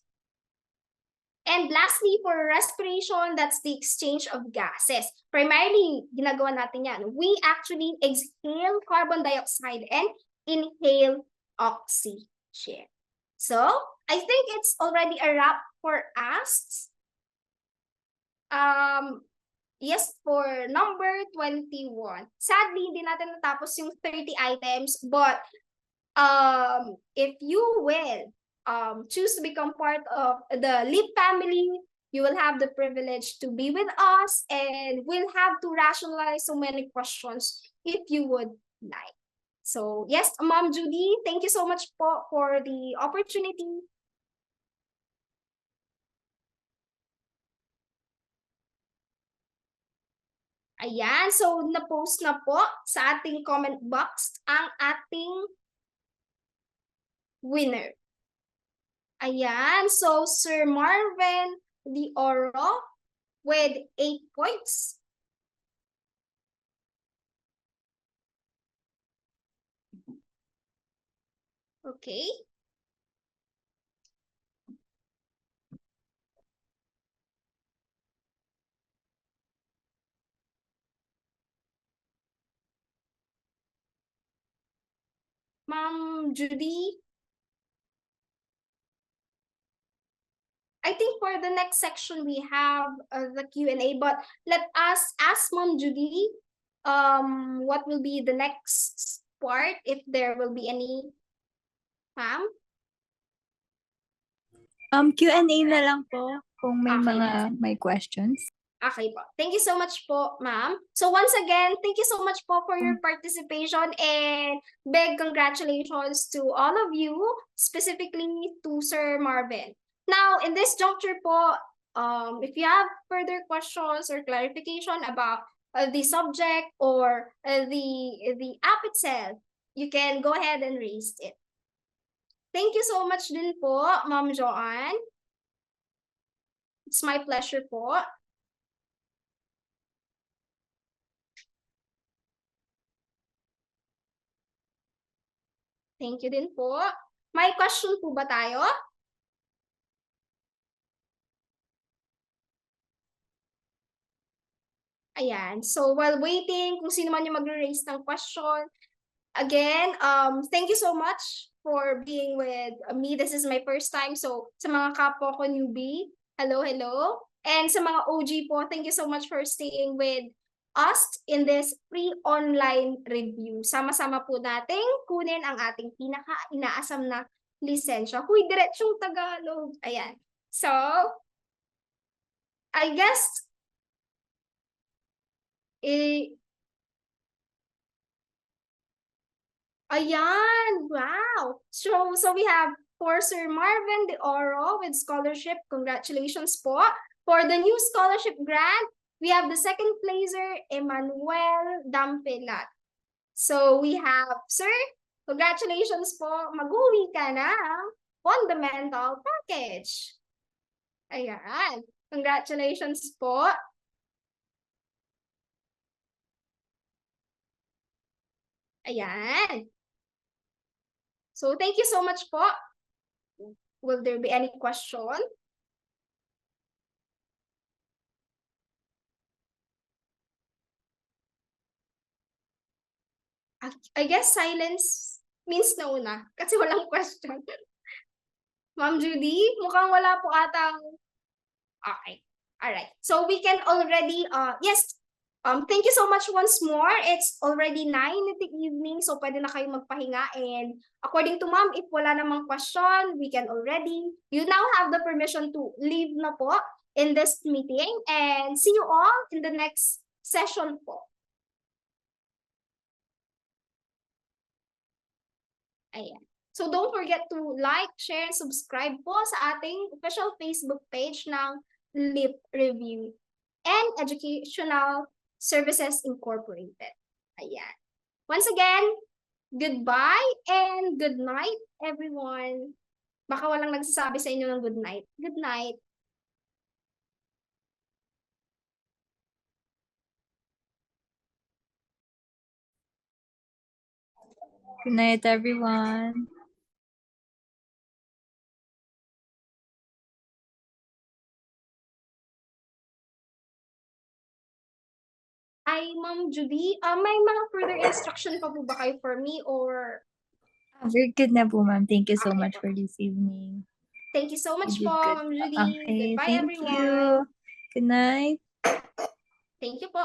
And lastly, for respiration, that's the exchange of gases. Primarily, ginagawa natin yan. We actually exhale carbon dioxide and inhale oxygen. So, I think it's already a wrap for us. Yes, for number 21. Sadly, hindi natin natapos yung 30 items, but if you will choose to become part of the LEAP family, you will have the privilege to be with us and we'll have to rationalize so many questions if you would like. So yes, Ma'am Judy, thank you so much po for the opportunity. Ayan, so na-post na po sa ating comment box ang ating winner. Ayan, so Sir Marvin De Oro with 8 points. Okay. Ma'am Judy, I think for the next section we have the Q&A, but let us ask Ma'am Judy what will be the next part, if there will be any, ma'am?
Q&A na lang po kung may
Okay.
may questions.
Okay po. Thank you so much po, ma'am. So once again, thank you so much po for your participation and big congratulations to all of you, specifically to Sir Marvin. Now, in this juncture po, if you have further questions or clarification about the subject or the app itself, you can go ahead and raise it. Thank you so much din po, Ma'am Joanne. It's my pleasure po. Thank you din po. May question po ba tayo? Ayan. So while waiting, kung sino man yung mag-raise ng question, again, thank you so much for being with me. This is my first time. So sa mga kapwa ko newbie, hello, hello. And sa mga OG po, thank you so much for staying with us in this free online review. Sama-sama po nating kunin ang ating pinaka-inaasam na lisensya. Huy, diretsyong Tagalog. Ayan. So, I guess, ayan, wow. So we have for Sir Marvin De Oro with scholarship. Congratulations po. For the new scholarship grant, we have the second placer, Emmanuel Dampelat. So we have, sir, congratulations po. Mag-uwi ka na fundamental package. Ayan. Congratulations po. Ayan. So thank you so much po. Will there be any question? I guess silence means no na kasi walang question. Ma'am Judy, mukhang wala po atang. Okay. All right. So we can already yes, Thank you so much once more. It's already 9 in the evening, so pwede na kayo magpahinga. And according to ma'am, if wala namang question, you now have the permission to leave na po in this meeting. And see you all in the next session po. Ayan. So don't forget to like, share, and subscribe po sa ating official Facebook page ng LIP Review and Educational Services Incorporated. Ayan. Once again, goodbye and good night, everyone. Baka walang nagsasabi sa inyo ng good night. Good night.
Good night, everyone.
Ay, Ma'am Judy, may mga further instruction pa po ba kayo for me or
Very good na po, ma'am. Thank you so
Okay
much
po.
for this evening.
thank you so much
You did
po,
good.
Ma'am Judy.
Okay,
Goodbye,
thank
everyone.
you. Good night.
Thank you po.